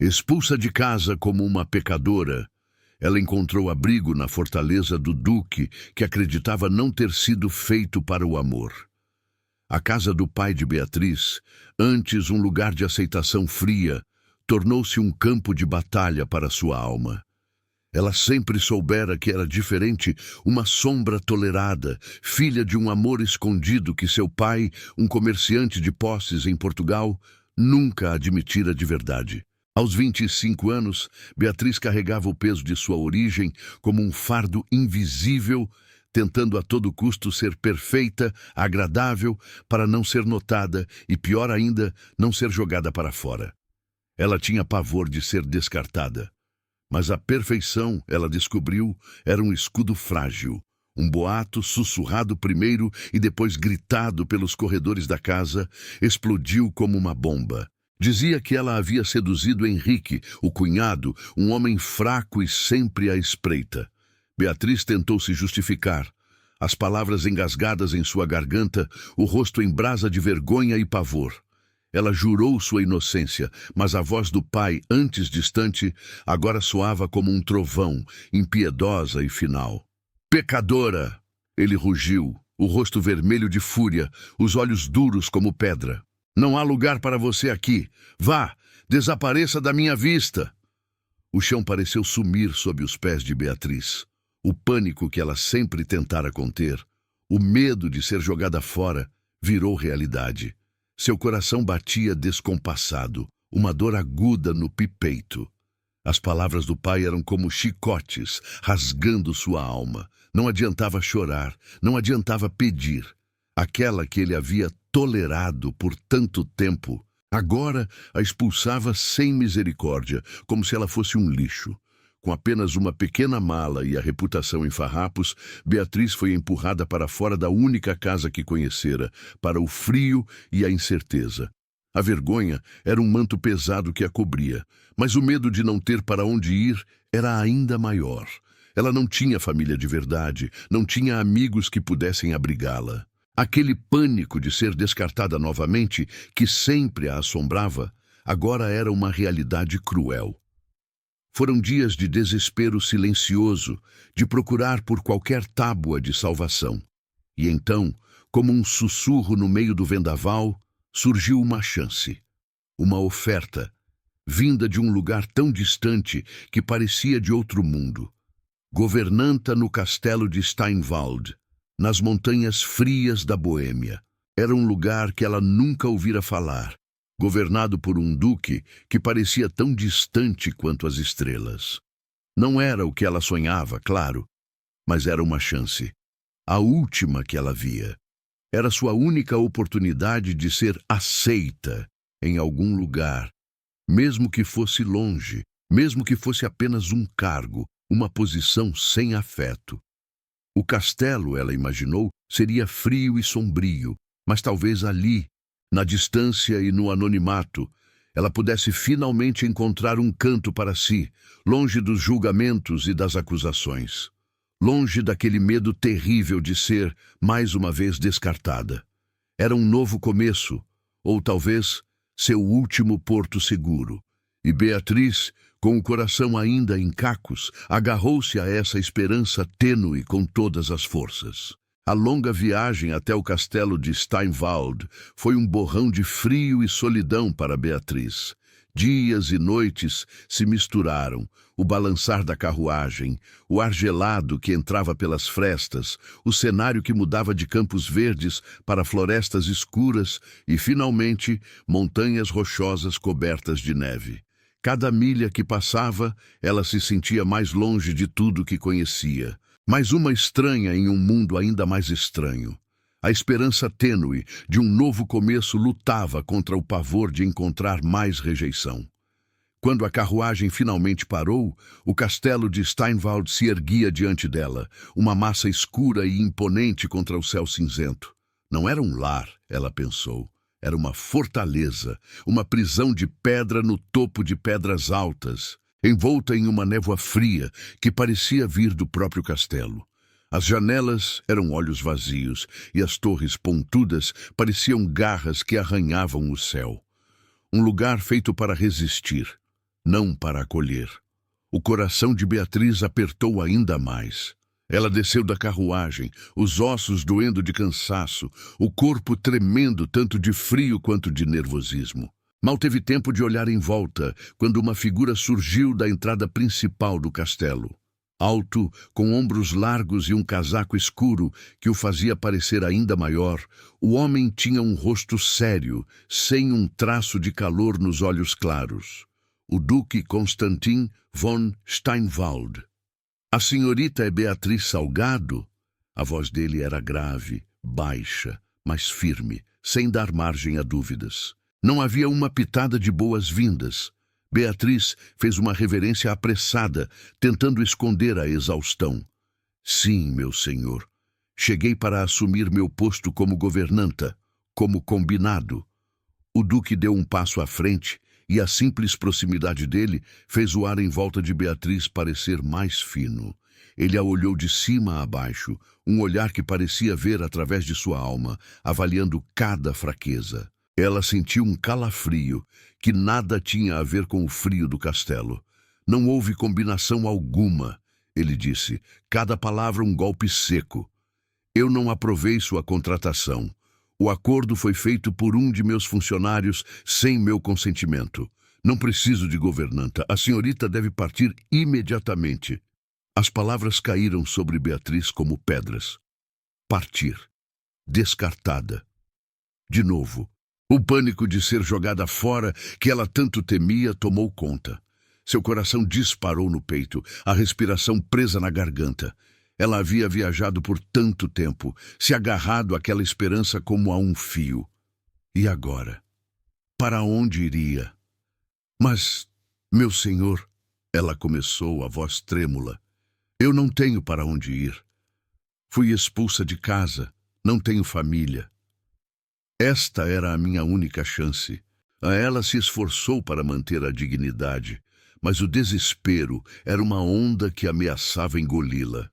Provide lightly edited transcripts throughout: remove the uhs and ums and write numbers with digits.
Expulsa de casa como uma pecadora, ela encontrou abrigo na fortaleza do duque, que acreditava não ter sido feito para o amor. A casa do pai de Beatriz, antes um lugar de aceitação fria, tornou-se um campo de batalha para sua alma. Ela sempre soubera que era diferente, uma sombra tolerada, filha de um amor escondido que seu pai, um comerciante de posses em Portugal, nunca admitira de verdade. Aos 25 anos, Beatriz carregava o peso de sua origem como um fardo invisível, tentando a todo custo ser perfeita, agradável, para não ser notada e, pior ainda, não ser jogada para fora. Ela tinha pavor de ser descartada. Mas a perfeição, ela descobriu, era um escudo frágil. Um boato, sussurrado primeiro e depois gritado pelos corredores da casa, explodiu como uma bomba. Dizia que ela havia seduzido Henrique, o cunhado, um homem fraco e sempre à espreita. Beatriz tentou se justificar. As palavras engasgadas em sua garganta, o rosto em brasa de vergonha e pavor. Ela jurou sua inocência, mas a voz do pai, antes distante, agora soava como um trovão, impiedosa e final. Pecadora! Ele rugiu, o rosto vermelho de fúria, os olhos duros como pedra. Não há lugar para você aqui. Vá, desapareça da minha vista. O chão pareceu sumir sob os pés de Beatriz. O pânico que ela sempre tentara conter, o medo de ser jogada fora, virou realidade. Seu coração batia descompassado, uma dor aguda no peito. As palavras do pai eram como chicotes, rasgando sua alma. Não adiantava chorar, não adiantava pedir. Aquela que ele havia tolerado por tanto tempo, agora a expulsava sem misericórdia, como se ela fosse um lixo. Com apenas uma pequena mala e a reputação em farrapos, Beatriz foi empurrada para fora da única casa que conhecera, para o frio e a incerteza. A vergonha era um manto pesado que a cobria, mas o medo de não ter para onde ir era ainda maior. Ela não tinha família de verdade, não tinha amigos que pudessem abrigá-la. Aquele pânico de ser descartada novamente, que sempre a assombrava, agora era uma realidade cruel. Foram dias de desespero silencioso, de procurar por qualquer tábua de salvação. E então, como um sussurro no meio do vendaval, surgiu uma chance, uma oferta, vinda de um lugar tão distante que parecia de outro mundo. Governanta no castelo de Steinwald, nas montanhas frias da Boêmia. Era um lugar que ela nunca ouvira falar, governado por um duque que parecia tão distante quanto as estrelas. Não era o que ela sonhava, claro, mas era uma chance, a última que ela via. Era sua única oportunidade de ser aceita em algum lugar, mesmo que fosse longe, mesmo que fosse apenas um cargo, uma posição sem afeto. O castelo, ela imaginou, seria frio e sombrio, mas talvez ali, na distância e no anonimato, ela pudesse finalmente encontrar um canto para si, longe dos julgamentos e das acusações. Longe daquele medo terrível de ser, mais uma vez, descartada. Era um novo começo, ou talvez seu último porto seguro. E Beatriz, com o coração ainda em cacos, agarrou-se a essa esperança tênue com todas as forças. A longa viagem até o castelo de Steinwald foi um borrão de frio e solidão para Beatriz. Dias e noites se misturaram, o balançar da carruagem, o ar gelado que entrava pelas frestas, o cenário que mudava de campos verdes para florestas escuras e, finalmente, montanhas rochosas cobertas de neve. Cada milha que passava, ela se sentia mais longe de tudo que conhecia. Mais uma estranha em um mundo ainda mais estranho. A esperança tênue de um novo começo lutava contra o pavor de encontrar mais rejeição. Quando a carruagem finalmente parou, o castelo de Steinwald se erguia diante dela, uma massa escura e imponente contra o céu cinzento. Não era um lar, ela pensou. Era uma fortaleza, uma prisão de pedra no topo de pedras altas, envolta em uma névoa fria que parecia vir do próprio castelo. As janelas eram olhos vazios e as torres pontudas pareciam garras que arranhavam o céu. Um lugar feito para resistir, não para acolher. O coração de Beatriz apertou ainda mais. Ela desceu da carruagem, os ossos doendo de cansaço, o corpo tremendo tanto de frio quanto de nervosismo. Mal teve tempo de olhar em volta, quando uma figura surgiu da entrada principal do castelo. Alto, com ombros largos e um casaco escuro que o fazia parecer ainda maior, o homem tinha um rosto sério, sem um traço de calor nos olhos claros. O duque Constantin von Steinwald. A senhorita é Beatriz Salgado? A voz dele era grave, baixa, mas firme, sem dar margem a dúvidas. Não havia uma pitada de boas-vindas. Beatriz fez uma reverência apressada, tentando esconder a exaustão. Sim, meu senhor. Cheguei para assumir meu posto como governanta, como combinado. O duque deu um passo à frente e a simples proximidade dele fez o ar em volta de Beatriz parecer mais fino. Ele a olhou de cima a baixo, um olhar que parecia ver através de sua alma, avaliando cada fraqueza. Ela sentiu um calafrio que nada tinha a ver com o frio do castelo. Não houve combinação alguma, ele disse, cada palavra um golpe seco. Eu não aprovei sua contratação. O acordo foi feito por um de meus funcionários sem meu consentimento. Não preciso de governanta. A senhorita deve partir imediatamente. As palavras caíram sobre Beatriz como pedras. Partir. Descartada. De novo. O pânico de ser jogada fora, que ela tanto temia, tomou conta. Seu coração disparou no peito, a respiração presa na garganta. Ela havia viajado por tanto tempo, se agarrado àquela esperança como a um fio. E agora? Para onde iria? Mas, meu senhor, ela começou, a voz trêmula, eu não tenho para onde ir. Fui expulsa de casa, não tenho família. Esta era a minha única chance. Ela se esforçou para manter a dignidade, mas o desespero era uma onda que ameaçava engoli-la.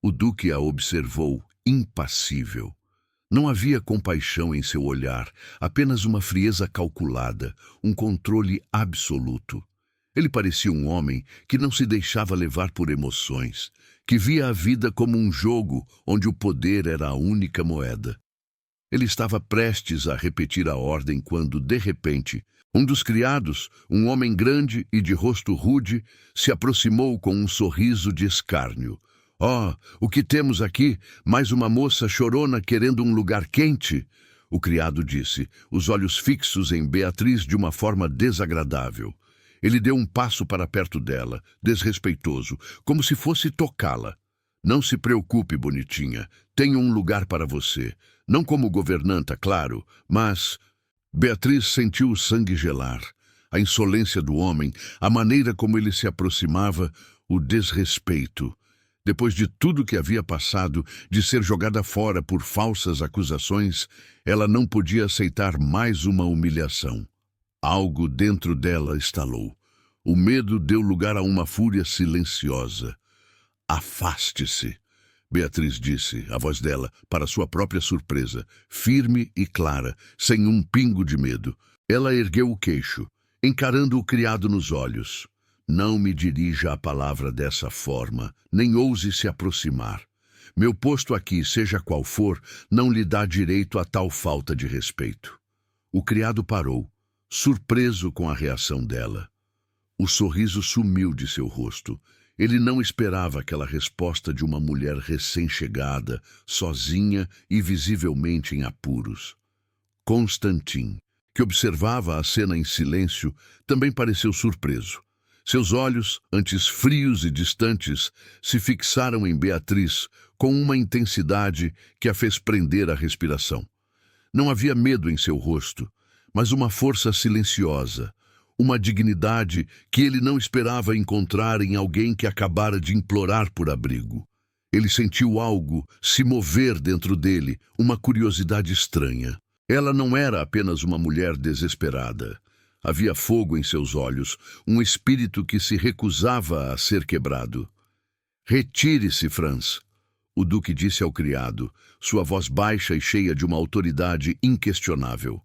O duque a observou, impassível. Não havia compaixão em seu olhar, apenas uma frieza calculada, um controle absoluto. Ele parecia um homem que não se deixava levar por emoções, que via a vida como um jogo onde o poder era a única moeda. Ele estava prestes a repetir a ordem quando, de repente, um dos criados, um homem grande e de rosto rude, se aproximou com um sorriso de escárnio. Oh, o que temos aqui? Mais uma moça chorona querendo um lugar quente? O criado disse, os olhos fixos em Beatriz de uma forma desagradável. Ele deu um passo para perto dela, desrespeitoso, como se fosse tocá-la. Não se preocupe, bonitinha. Tenho um lugar para você. Não como governanta, claro, mas... Beatriz sentiu o sangue gelar. A insolência do homem, a maneira como ele se aproximava, o desrespeito. Depois de tudo que havia passado, de ser jogada fora por falsas acusações, ela não podia aceitar mais uma humilhação. Algo dentro dela estalou. O medo deu lugar a uma fúria silenciosa. Afaste-se, Beatriz disse, a voz dela, para sua própria surpresa, firme e clara, sem um pingo de medo. Ela ergueu o queixo, encarando o criado nos olhos. Não me dirija a palavra dessa forma, nem ouse se aproximar. Meu posto aqui, seja qual for, não lhe dá direito a tal falta de respeito. O criado parou, surpreso com a reação dela. O sorriso sumiu de seu rosto. Ele não esperava aquela resposta de uma mulher recém-chegada, sozinha e visivelmente em apuros. Constantin, que observava a cena em silêncio, também pareceu surpreso. Seus olhos, antes frios e distantes, se fixaram em Beatriz com uma intensidade que a fez prender a respiração. Não havia medo em seu rosto, mas uma força silenciosa, uma dignidade que ele não esperava encontrar em alguém que acabara de implorar por abrigo. Ele sentiu algo se mover dentro dele, uma curiosidade estranha. Ela não era apenas uma mulher desesperada. Havia fogo em seus olhos, um espírito que se recusava a ser quebrado. Retire-se, Franz, o duque disse ao criado, sua voz baixa e cheia de uma autoridade inquestionável.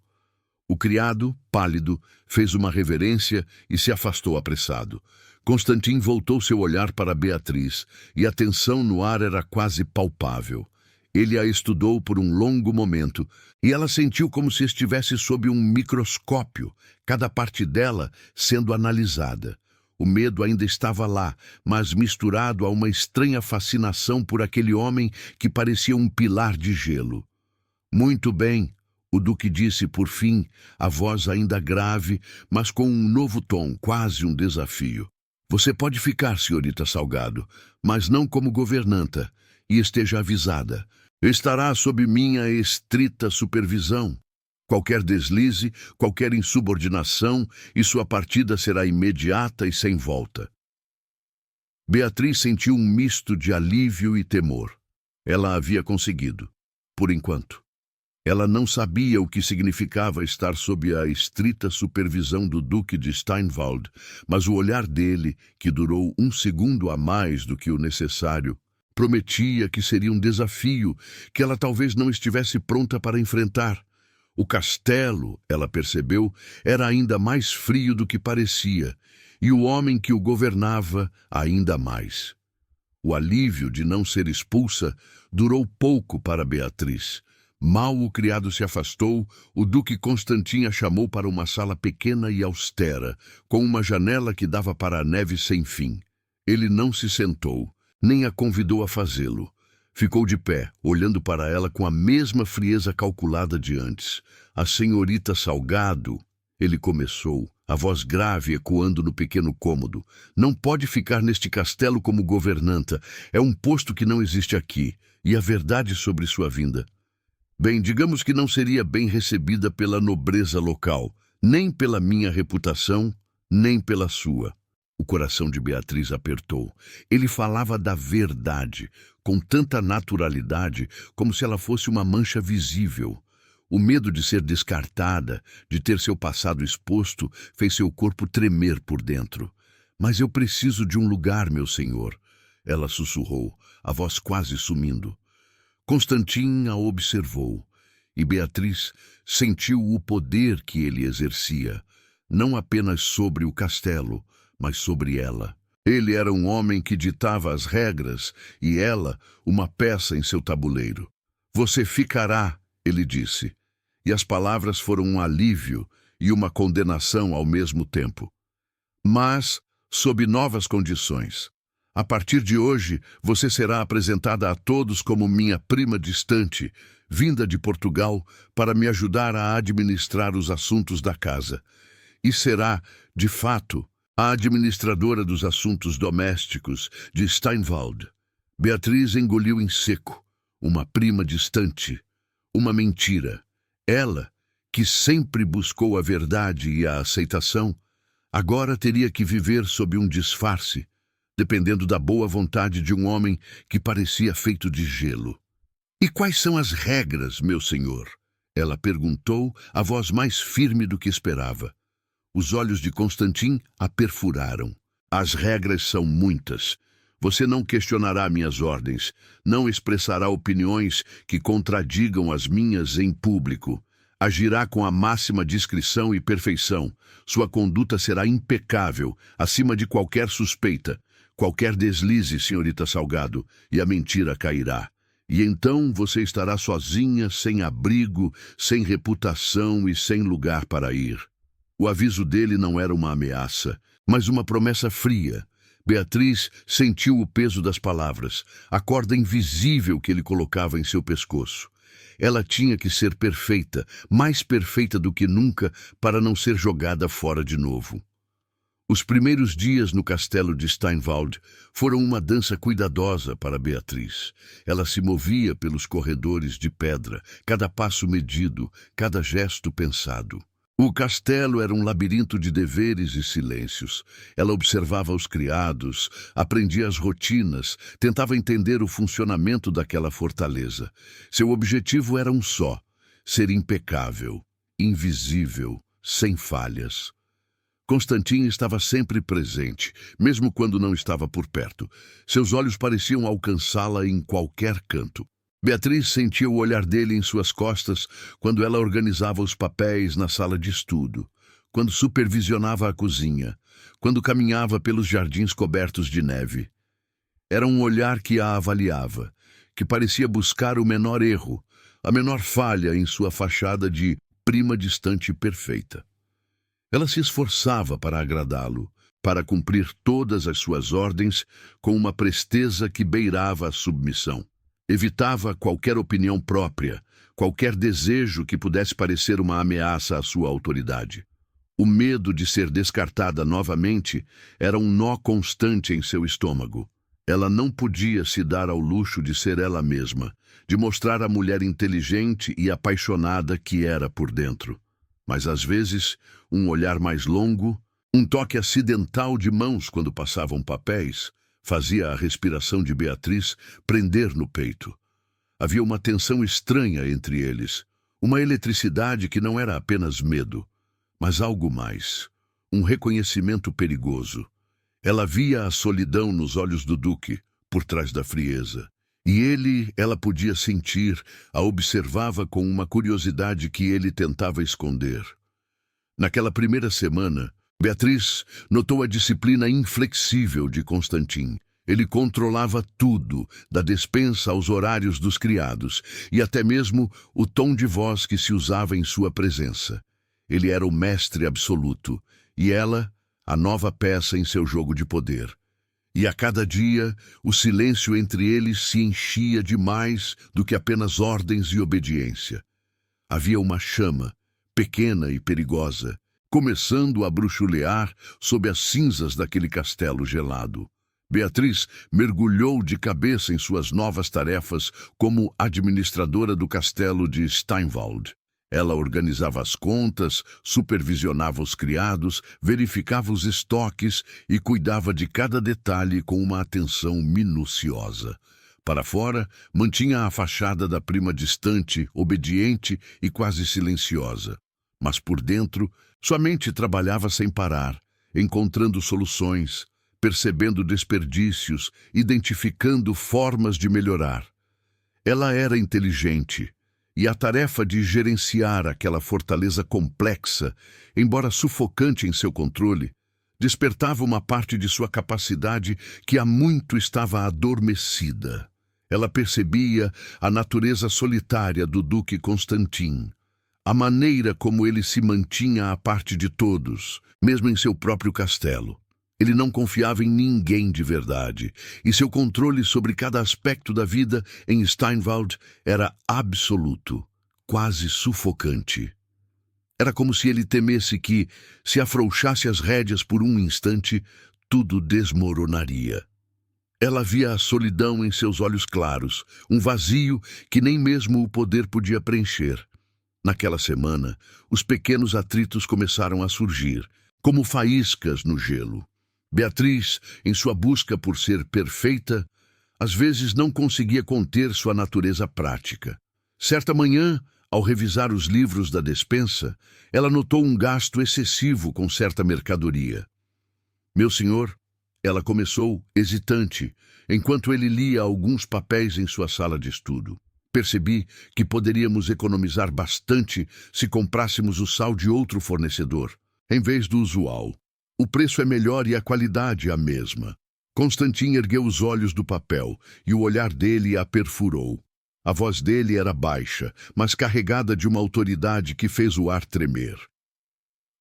O criado, pálido, fez uma reverência e se afastou apressado. Constantin voltou seu olhar para Beatriz, e a tensão no ar era quase palpável. Ele a estudou por um longo momento, e ela sentiu como se estivesse sob um microscópio, cada parte dela sendo analisada. O medo ainda estava lá, mas misturado a uma estranha fascinação por aquele homem que parecia um pilar de gelo. Muito bem, o duque disse por fim, a voz ainda grave, mas com um novo tom, quase um desafio. Você pode ficar, senhorita Salgado, mas não como governanta, e esteja avisada. Estará sob minha estrita supervisão. Qualquer deslize, qualquer insubordinação, e sua partida será imediata e sem volta. Beatriz sentiu um misto de alívio e temor. Ela havia conseguido, por enquanto. Ela não sabia o que significava estar sob a estrita supervisão do Duque de Steinwald, mas o olhar dele, que durou um segundo a mais do que o necessário, prometia que seria um desafio que ela talvez não estivesse pronta para enfrentar. O castelo, ela percebeu, era ainda mais frio do que parecia, e o homem que o governava ainda mais. O alívio de não ser expulsa durou pouco para Beatriz. Mal o criado se afastou, o duque Constantin a chamou para uma sala pequena e austera, com uma janela que dava para a neve sem fim. Ele não se sentou, nem a convidou a fazê-lo. Ficou de pé, olhando para ela com a mesma frieza calculada de antes. A senhorita Salgado, ele começou, a voz grave ecoando no pequeno cômodo. Não pode ficar neste castelo como governanta. É um posto que não existe aqui. E a verdade sobre sua vinda? Bem, digamos que não seria bem recebida pela nobreza local, nem pela minha reputação, nem pela sua. O coração de Beatriz apertou. Ele falava da verdade, com tanta naturalidade, como se ela fosse uma mancha visível. O medo de ser descartada, de ter seu passado exposto, fez seu corpo tremer por dentro. Mas eu preciso de um lugar, meu senhor, ela sussurrou, a voz quase sumindo. Constantin a observou, e Beatriz sentiu o poder que ele exercia, não apenas sobre o castelo, mas sobre ela. Ele era um homem que ditava as regras, e ela, uma peça em seu tabuleiro. Você ficará, ele disse, e as palavras foram um alívio e uma condenação ao mesmo tempo. Mas, sob novas condições. A partir de hoje, você será apresentada a todos como minha prima distante, vinda de Portugal para me ajudar a administrar os assuntos da casa. E será, de fato, a administradora dos assuntos domésticos de Steinwald. Beatriz engoliu em seco. Uma prima distante. Uma mentira. Ela, que sempre buscou a verdade e a aceitação, agora teria que viver sob um disfarce, dependendo da boa vontade de um homem que parecia feito de gelo. E quais são as regras, meu senhor? Ela perguntou, a voz mais firme do que esperava. Os olhos de Constantin a perfuraram. As regras são muitas. Você não questionará minhas ordens, não expressará opiniões que contradigam as minhas em público. Agirá com a máxima discrição e perfeição. Sua conduta será impecável, acima de qualquer suspeita. Qualquer deslize, senhorita Salgado, e a mentira cairá. E então você estará sozinha, sem abrigo, sem reputação e sem lugar para ir. O aviso dele não era uma ameaça, mas uma promessa fria. Beatriz sentiu o peso das palavras, a corda invisível que ele colocava em seu pescoço. Ela tinha que ser perfeita, mais perfeita do que nunca, para não ser jogada fora de novo. Os primeiros dias no castelo de Steinwald foram uma dança cuidadosa para Beatriz. Ela se movia pelos corredores de pedra, cada passo medido, cada gesto pensado. O castelo era um labirinto de deveres e silêncios. Ela observava os criados, aprendia as rotinas, tentava entender o funcionamento daquela fortaleza. Seu objetivo era um só: ser impecável, invisível, sem falhas. Constantin estava sempre presente, mesmo quando não estava por perto. Seus olhos pareciam alcançá-la em qualquer canto. Beatriz sentia o olhar dele em suas costas quando ela organizava os papéis na sala de estudo, quando supervisionava a cozinha, quando caminhava pelos jardins cobertos de neve. Era um olhar que a avaliava, que parecia buscar o menor erro, a menor falha em sua fachada de prima distante perfeita. Ela se esforçava para agradá-lo, para cumprir todas as suas ordens com uma presteza que beirava a submissão. Evitava qualquer opinião própria, qualquer desejo que pudesse parecer uma ameaça à sua autoridade. O medo de ser descartada novamente era um nó constante em seu estômago. Ela não podia se dar ao luxo de ser ela mesma, de mostrar a mulher inteligente e apaixonada que era por dentro. Mas às vezes, um olhar mais longo, um toque acidental de mãos quando passavam papéis, fazia a respiração de Beatriz prender no peito. Havia uma tensão estranha entre eles, uma eletricidade que não era apenas medo, mas algo mais, um reconhecimento perigoso. Ela via a solidão nos olhos do Duque, por trás da frieza. E ela podia sentir, a observava com uma curiosidade que ele tentava esconder. Naquela primeira semana, Beatriz notou a disciplina inflexível de Constantin. Ele controlava tudo, da despensa aos horários dos criados, e até mesmo o tom de voz que se usava em sua presença. Ele era o mestre absoluto, e ela, a nova peça em seu jogo de poder. E a cada dia, o silêncio entre eles se enchia de mais do que apenas ordens e obediência. Havia uma chama, pequena e perigosa, começando a bruxulear sob as cinzas daquele castelo gelado. Beatriz mergulhou de cabeça em suas novas tarefas como administradora do castelo de Steinwald. Ela organizava as contas, supervisionava os criados, verificava os estoques e cuidava de cada detalhe com uma atenção minuciosa. Para fora, mantinha a fachada da prima distante, obediente e quase silenciosa. Mas por dentro, sua mente trabalhava sem parar, encontrando soluções, percebendo desperdícios, identificando formas de melhorar. Ela era inteligente, e a tarefa de gerenciar aquela fortaleza complexa, embora sufocante em seu controle, despertava uma parte de sua capacidade que há muito estava adormecida. Ela percebia a natureza solitária do Duque Constantin, a maneira como ele se mantinha à parte de todos, mesmo em seu próprio castelo. Ele não confiava em ninguém de verdade, e seu controle sobre cada aspecto da vida em Steinwald era absoluto, quase sufocante. Era como se ele temesse que, se afrouxasse as rédeas por um instante, tudo desmoronaria. Ela via a solidão em seus olhos claros, um vazio que nem mesmo o poder podia preencher. Naquela semana, os pequenos atritos começaram a surgir, como faíscas no gelo. Beatriz, em sua busca por ser perfeita, às vezes não conseguia conter sua natureza prática. Certa manhã, ao revisar os livros da despensa, ela notou um gasto excessivo com certa mercadoria. "Meu senhor", ela começou, hesitante, enquanto ele lia alguns papéis em sua sala de estudo. "Percebi que poderíamos economizar bastante se comprássemos o sal de outro fornecedor, em vez do usual. O preço é melhor e a qualidade a mesma." Constantin ergueu os olhos do papel e o olhar dele a perfurou. A voz dele era baixa, mas carregada de uma autoridade que fez o ar tremer.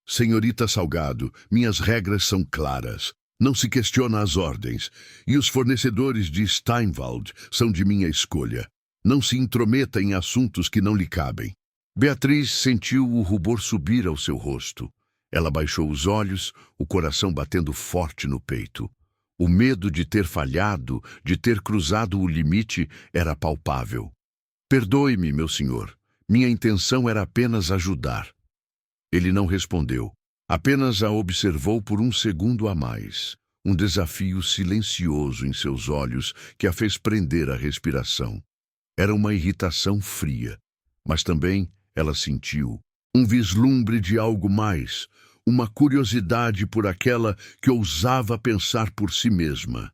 "Senhorita Salgado, minhas regras são claras. Não se questiona as ordens, e os fornecedores de Steinwald são de minha escolha. Não se intrometa em assuntos que não lhe cabem." Beatriz sentiu o rubor subir ao seu rosto. Ela baixou os olhos, o coração batendo forte no peito. O medo de ter falhado, de ter cruzado o limite, era palpável. "Perdoe-me, meu senhor. Minha intenção era apenas ajudar." Ele não respondeu. Apenas a observou por um segundo a mais. Um desafio silencioso em seus olhos que a fez prender a respiração. Era uma irritação fria, mas também ela sentiu um vislumbre de algo mais, uma curiosidade por aquela que ousava pensar por si mesma.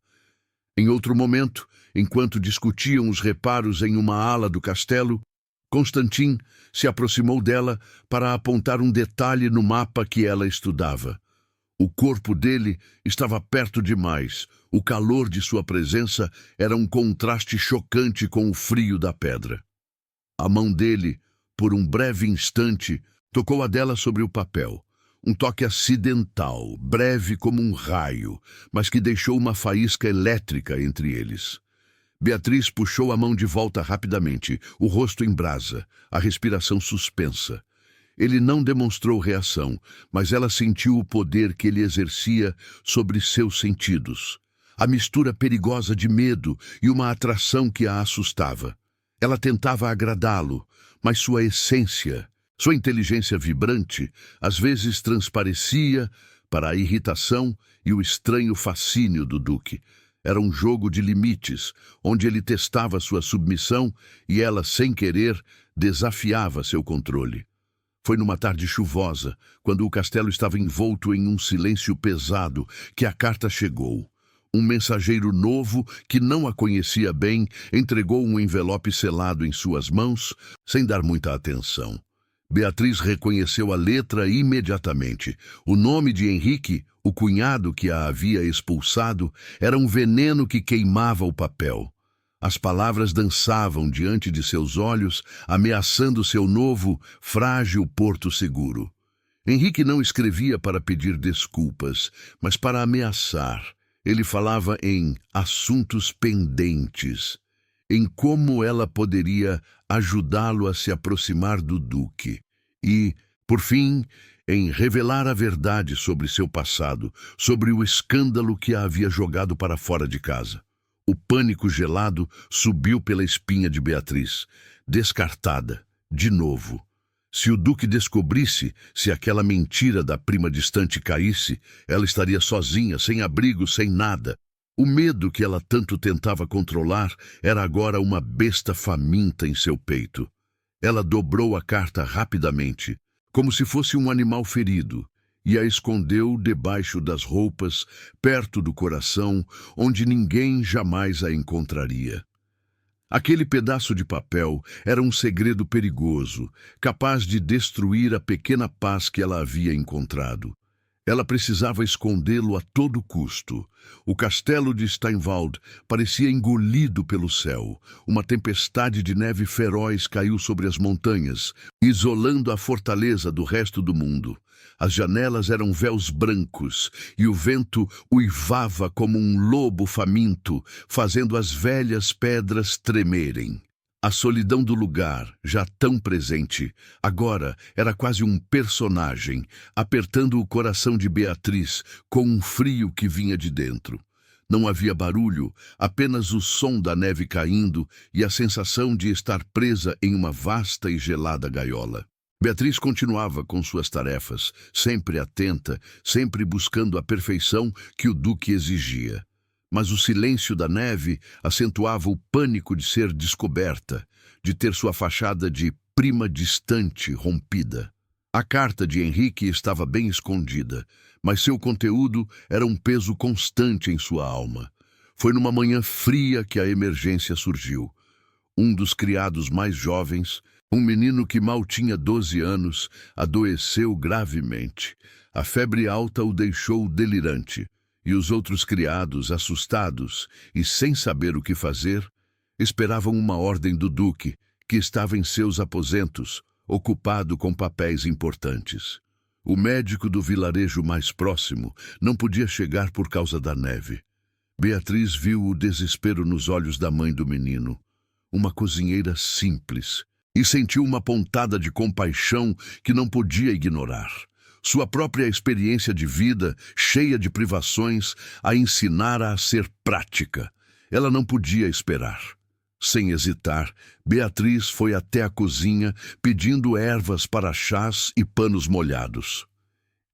Em outro momento, enquanto discutiam os reparos em uma ala do castelo, Constantin se aproximou dela para apontar um detalhe no mapa que ela estudava. O corpo dele estava perto demais. O calor de sua presença era um contraste chocante com o frio da pedra. A mão dele, por um breve instante, tocou a dela sobre o papel. Um toque acidental, breve como um raio, mas que deixou uma faísca elétrica entre eles. Beatriz puxou a mão de volta rapidamente, o rosto em brasa, a respiração suspensa. Ele não demonstrou reação, mas ela sentiu o poder que ele exercia sobre seus sentidos. A mistura perigosa de medo e uma atração que a assustava. Ela tentava agradá-lo, mas sua essência, sua inteligência vibrante, às vezes transparecia para a irritação e o estranho fascínio do Duque. Era um jogo de limites, onde ele testava sua submissão e ela, sem querer, desafiava seu controle. Foi numa tarde chuvosa, quando o castelo estava envolto em um silêncio pesado, que a carta chegou. Um mensageiro novo, que não a conhecia bem, entregou um envelope selado em suas mãos, sem dar muita atenção. Beatriz reconheceu a letra imediatamente. O nome de Henrique, o cunhado que a havia expulsado, era um veneno que queimava o papel. As palavras dançavam diante de seus olhos, ameaçando seu novo, frágil porto seguro. Henrique não escrevia para pedir desculpas, mas para ameaçar. Ele falava em assuntos pendentes, em como ela poderia ajudá-lo a se aproximar do Duque e, por fim, em revelar a verdade sobre seu passado, sobre o escândalo que a havia jogado para fora de casa. O pânico gelado subiu pela espinha de Beatriz, descartada, de novo. Se o Duque descobrisse, se aquela mentira da prima distante caísse, ela estaria sozinha, sem abrigo, sem nada. O medo que ela tanto tentava controlar era agora uma besta faminta em seu peito. Ela dobrou a carta rapidamente, como se fosse um animal ferido, e a escondeu debaixo das roupas, perto do coração, onde ninguém jamais a encontraria. Aquele pedaço de papel era um segredo perigoso, capaz de destruir a pequena paz que ela havia encontrado. Ela precisava escondê-lo a todo custo. O castelo de Steinwald parecia engolido pelo céu. Uma tempestade de neve feroz caiu sobre as montanhas, isolando a fortaleza do resto do mundo. As janelas eram véus brancos e o vento uivava como um lobo faminto, fazendo as velhas pedras tremerem. A solidão do lugar, já tão presente, agora era quase um personagem, apertando o coração de Beatriz com um frio que vinha de dentro. Não havia barulho, apenas o som da neve caindo e a sensação de estar presa em uma vasta e gelada gaiola. Beatriz continuava com suas tarefas, sempre atenta, sempre buscando a perfeição que o Duque exigia. Mas o silêncio da neve acentuava o pânico de ser descoberta, de ter sua fachada de prima distante rompida. A carta de Henrique estava bem escondida, mas seu conteúdo era um peso constante em sua alma. Foi numa manhã fria que a emergência surgiu. Um dos criados mais jovens, um menino que mal tinha 12 anos, adoeceu gravemente. A febre alta o deixou delirante, e os outros criados, assustados e sem saber o que fazer, esperavam uma ordem do Duque, que estava em seus aposentos, ocupado com papéis importantes. O médico do vilarejo mais próximo não podia chegar por causa da neve. Beatriz viu o desespero nos olhos da mãe do menino, uma cozinheira simples, e sentiu uma pontada de compaixão que não podia ignorar. Sua própria experiência de vida, cheia de privações, a ensinara a ser prática. Ela não podia esperar. Sem hesitar, Beatriz foi até a cozinha, pedindo ervas para chás e panos molhados.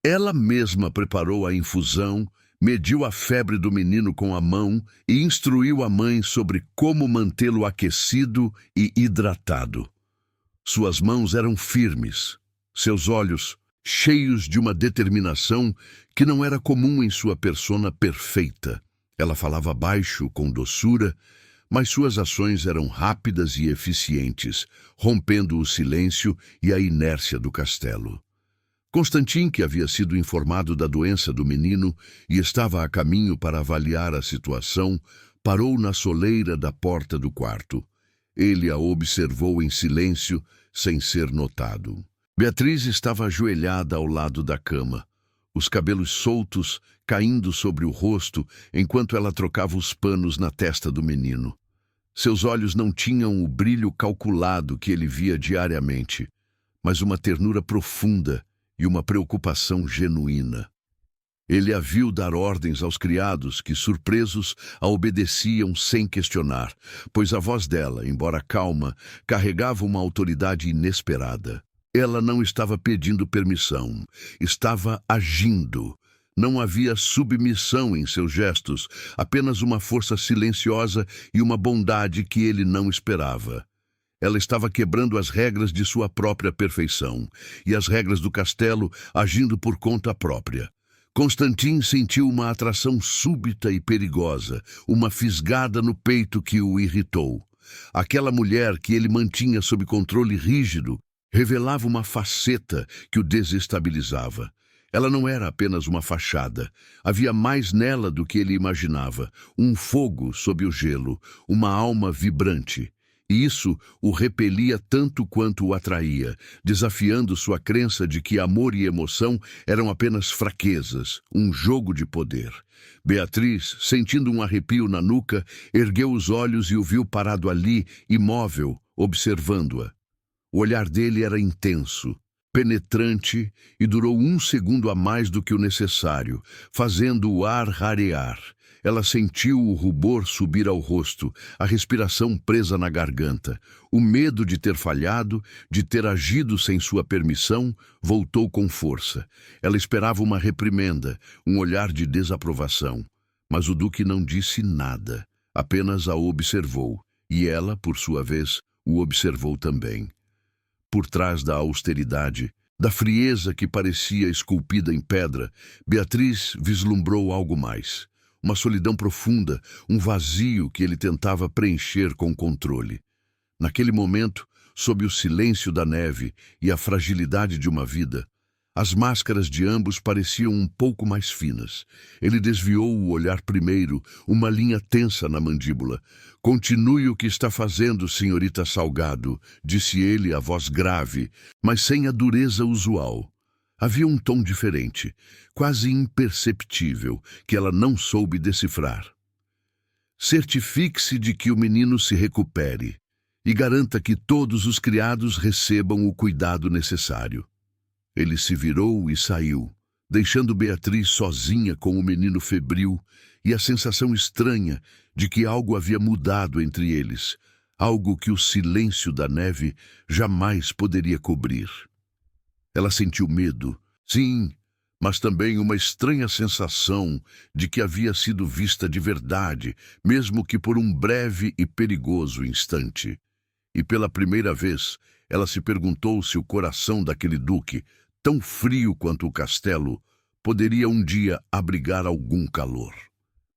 Ela mesma preparou a infusão, mediu a febre do menino com a mão e instruiu a mãe sobre como mantê-lo aquecido e hidratado. Suas mãos eram firmes, seus olhos cheios de uma determinação que não era comum em sua persona perfeita. Ela falava baixo, com doçura, mas suas ações eram rápidas e eficientes, rompendo o silêncio e a inércia do castelo. Constantin, que havia sido informado da doença do menino e estava a caminho para avaliar a situação, parou na soleira da porta do quarto. Ele a observou em silêncio, sem ser notado. Beatriz estava ajoelhada ao lado da cama, os cabelos soltos caindo sobre o rosto enquanto ela trocava os panos na testa do menino. Seus olhos não tinham o brilho calculado que ele via diariamente, mas uma ternura profunda e uma preocupação genuína. Ele a viu dar ordens aos criados que, surpresos, a obedeciam sem questionar, pois a voz dela, embora calma, carregava uma autoridade inesperada. Ela não estava pedindo permissão, estava agindo. Não havia submissão em seus gestos, apenas uma força silenciosa e uma bondade que ele não esperava. Ela estava quebrando as regras de sua própria perfeição, e as regras do castelo agindo por conta própria. Constantin sentiu uma atração súbita e perigosa, uma fisgada no peito que o irritou. Aquela mulher que ele mantinha sob controle rígido revelava uma faceta que o desestabilizava. Ela não era apenas uma fachada. Havia mais nela do que ele imaginava. Um fogo sob o gelo, uma alma vibrante. E isso o repelia tanto quanto o atraía, desafiando sua crença de que amor e emoção eram apenas fraquezas, um jogo de poder. Beatriz, sentindo um arrepio na nuca, ergueu os olhos e o viu parado ali, imóvel, observando-a. O olhar dele era intenso, penetrante e durou 1 segundo a mais do que o necessário, fazendo o ar rarear. Ela sentiu o rubor subir ao rosto, a respiração presa na garganta. O medo de ter falhado, de ter agido sem sua permissão, voltou com força. Ela esperava uma reprimenda, um olhar de desaprovação. Mas o duque não disse nada, apenas a observou, e ela, por sua vez, o observou também. Por trás da austeridade, da frieza que parecia esculpida em pedra, Beatriz vislumbrou algo mais. Uma solidão profunda, um vazio que ele tentava preencher com controle. Naquele momento, sob o silêncio da neve e a fragilidade de uma vida, as máscaras de ambos pareciam um pouco mais finas. Ele desviou o olhar primeiro, uma linha tensa na mandíbula. "Continue o que está fazendo, senhorita Salgado", disse ele, a voz grave, mas sem a dureza usual. Havia um tom diferente, quase imperceptível, que ela não soube decifrar. "Certifique-se de que o menino se recupere e garanta que todos os criados recebam o cuidado necessário." Ele se virou e saiu, deixando Beatriz sozinha com o menino febril e a sensação estranha de que algo havia mudado entre eles, algo que o silêncio da neve jamais poderia cobrir. Ela sentiu medo, sim, mas também uma estranha sensação de que havia sido vista de verdade, mesmo que por um breve e perigoso instante. E pela primeira vez, ela se perguntou se o coração daquele duque, tão frio quanto o castelo, poderia um dia abrigar algum calor.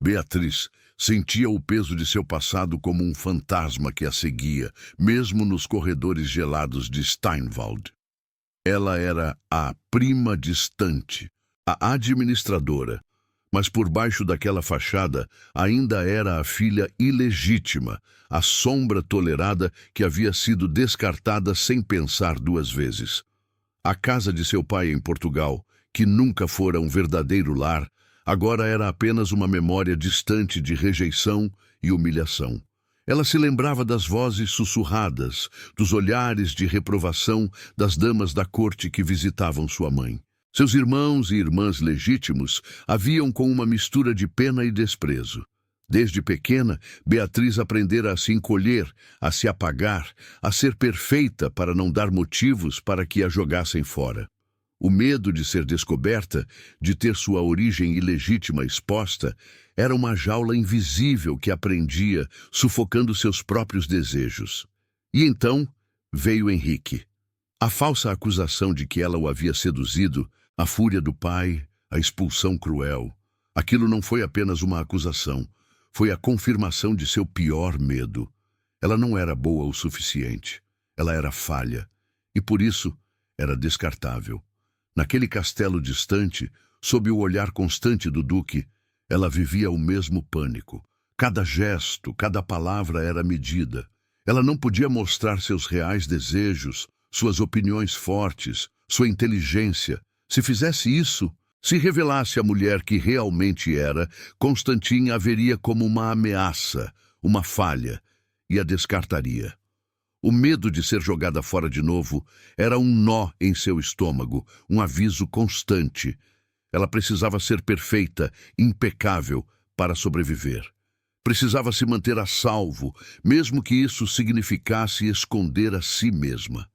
Beatriz sentia o peso de seu passado como um fantasma que a seguia, mesmo nos corredores gelados de Steinwald. Ela era a prima distante, a administradora, mas por baixo daquela fachada ainda era a filha ilegítima, a sombra tolerada que havia sido descartada sem pensar 2 vezes. A casa de seu pai em Portugal, que nunca fora um verdadeiro lar, agora era apenas uma memória distante de rejeição e humilhação. Ela se lembrava das vozes sussurradas, dos olhares de reprovação das damas da corte que visitavam sua mãe. Seus irmãos e irmãs legítimos a viam com uma mistura de pena e desprezo. Desde pequena, Beatriz aprendera a se encolher, a se apagar, a ser perfeita para não dar motivos para que a jogassem fora. O medo de ser descoberta, de ter sua origem ilegítima exposta, era uma jaula invisível que a prendia, sufocando seus próprios desejos. E então veio Henrique. A falsa acusação de que ela o havia seduzido, a fúria do pai, a expulsão cruel. Aquilo não foi apenas uma acusação, foi a confirmação de seu pior medo. Ela não era boa o suficiente. Ela era falha, e por isso era descartável. Naquele castelo distante, sob o olhar constante do duque, ela vivia o mesmo pânico. Cada gesto, cada palavra era medida. Ela não podia mostrar seus reais desejos, suas opiniões fortes, sua inteligência. Se fizesse isso, se revelasse a mulher que realmente era, Constantine a veria como uma ameaça, uma falha, e a descartaria. O medo de ser jogada fora de novo era um nó em seu estômago, um aviso constante. Ela precisava ser perfeita, impecável, para sobreviver. Precisava se manter a salvo, mesmo que isso significasse esconder a si mesma.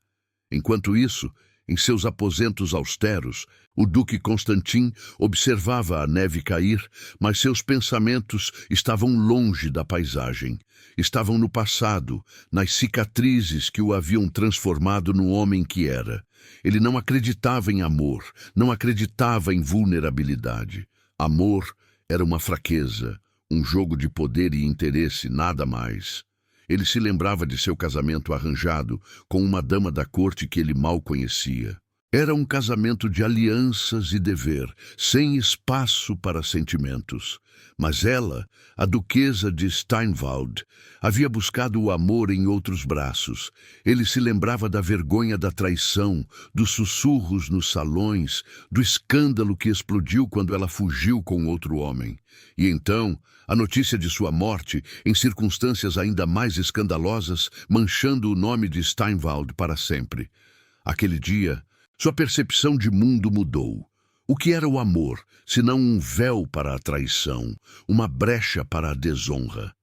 Enquanto isso, em seus aposentos austeros, o duque Constantin observava a neve cair, mas seus pensamentos estavam longe da paisagem. Estavam no passado, nas cicatrizes que o haviam transformado no homem que era. Ele não acreditava em amor, não acreditava em vulnerabilidade. Amor era uma fraqueza, um jogo de poder e interesse, nada mais. Ele se lembrava de seu casamento arranjado com uma dama da corte que ele mal conhecia. Era um casamento de alianças e dever, sem espaço para sentimentos. Mas ela, a duquesa de Steinwald, havia buscado o amor em outros braços. Ele se lembrava da vergonha da traição, dos sussurros nos salões, do escândalo que explodiu quando ela fugiu com outro homem. E então, a notícia de sua morte, em circunstâncias ainda mais escandalosas, manchando o nome de Steinwald para sempre. Aquele dia, sua percepção de mundo mudou. O que era o amor, senão um véu para a traição, uma brecha para a desonra?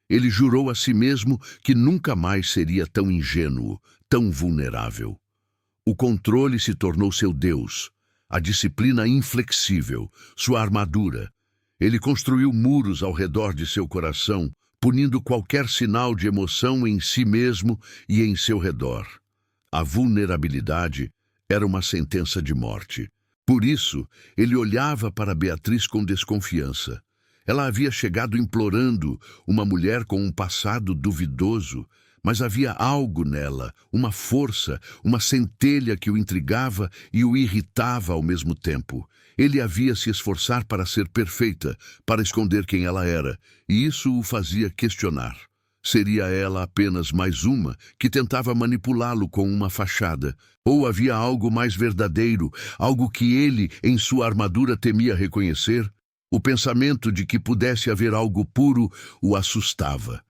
Ele jurou a si mesmo que nunca mais seria tão ingênuo, tão vulnerável. O controle se tornou seu Deus, a disciplina inflexível, sua armadura. Ele construiu muros ao redor de seu coração, punindo qualquer sinal de emoção em si mesmo e em seu redor. A vulnerabilidade era uma sentença de morte. Por isso, ele olhava para Beatriz com desconfiança. Ela havia chegado implorando, uma mulher com um passado duvidoso, mas havia algo nela, uma força, uma centelha que o intrigava e o irritava ao mesmo tempo. Ele havia se esforçar para ser perfeita, para esconder quem ela era, e isso o fazia questionar. Seria ela apenas mais uma que tentava manipulá-lo com uma fachada? Ou havia algo mais verdadeiro, algo que ele, em sua armadura, temia reconhecer? O pensamento de que pudesse haver algo puro o assustava.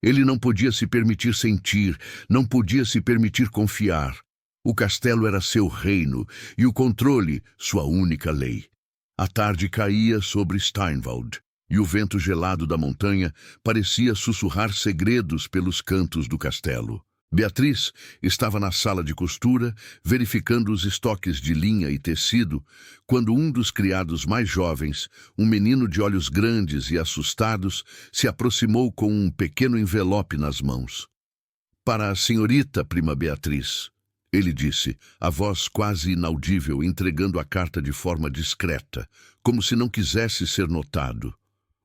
Ele não podia se permitir sentir, não podia se permitir confiar. O castelo era seu reino e o controle, sua única lei. A tarde caía sobre Steinwald. E o vento gelado da montanha parecia sussurrar segredos pelos cantos do castelo. Beatriz estava na sala de costura, verificando os estoques de linha e tecido, quando um dos criados mais jovens, um menino de olhos grandes e assustados, se aproximou com um pequeno envelope nas mãos. "Para a senhorita, prima Beatriz", ele disse, a voz quase inaudível, entregando a carta de forma discreta, como se não quisesse ser notado.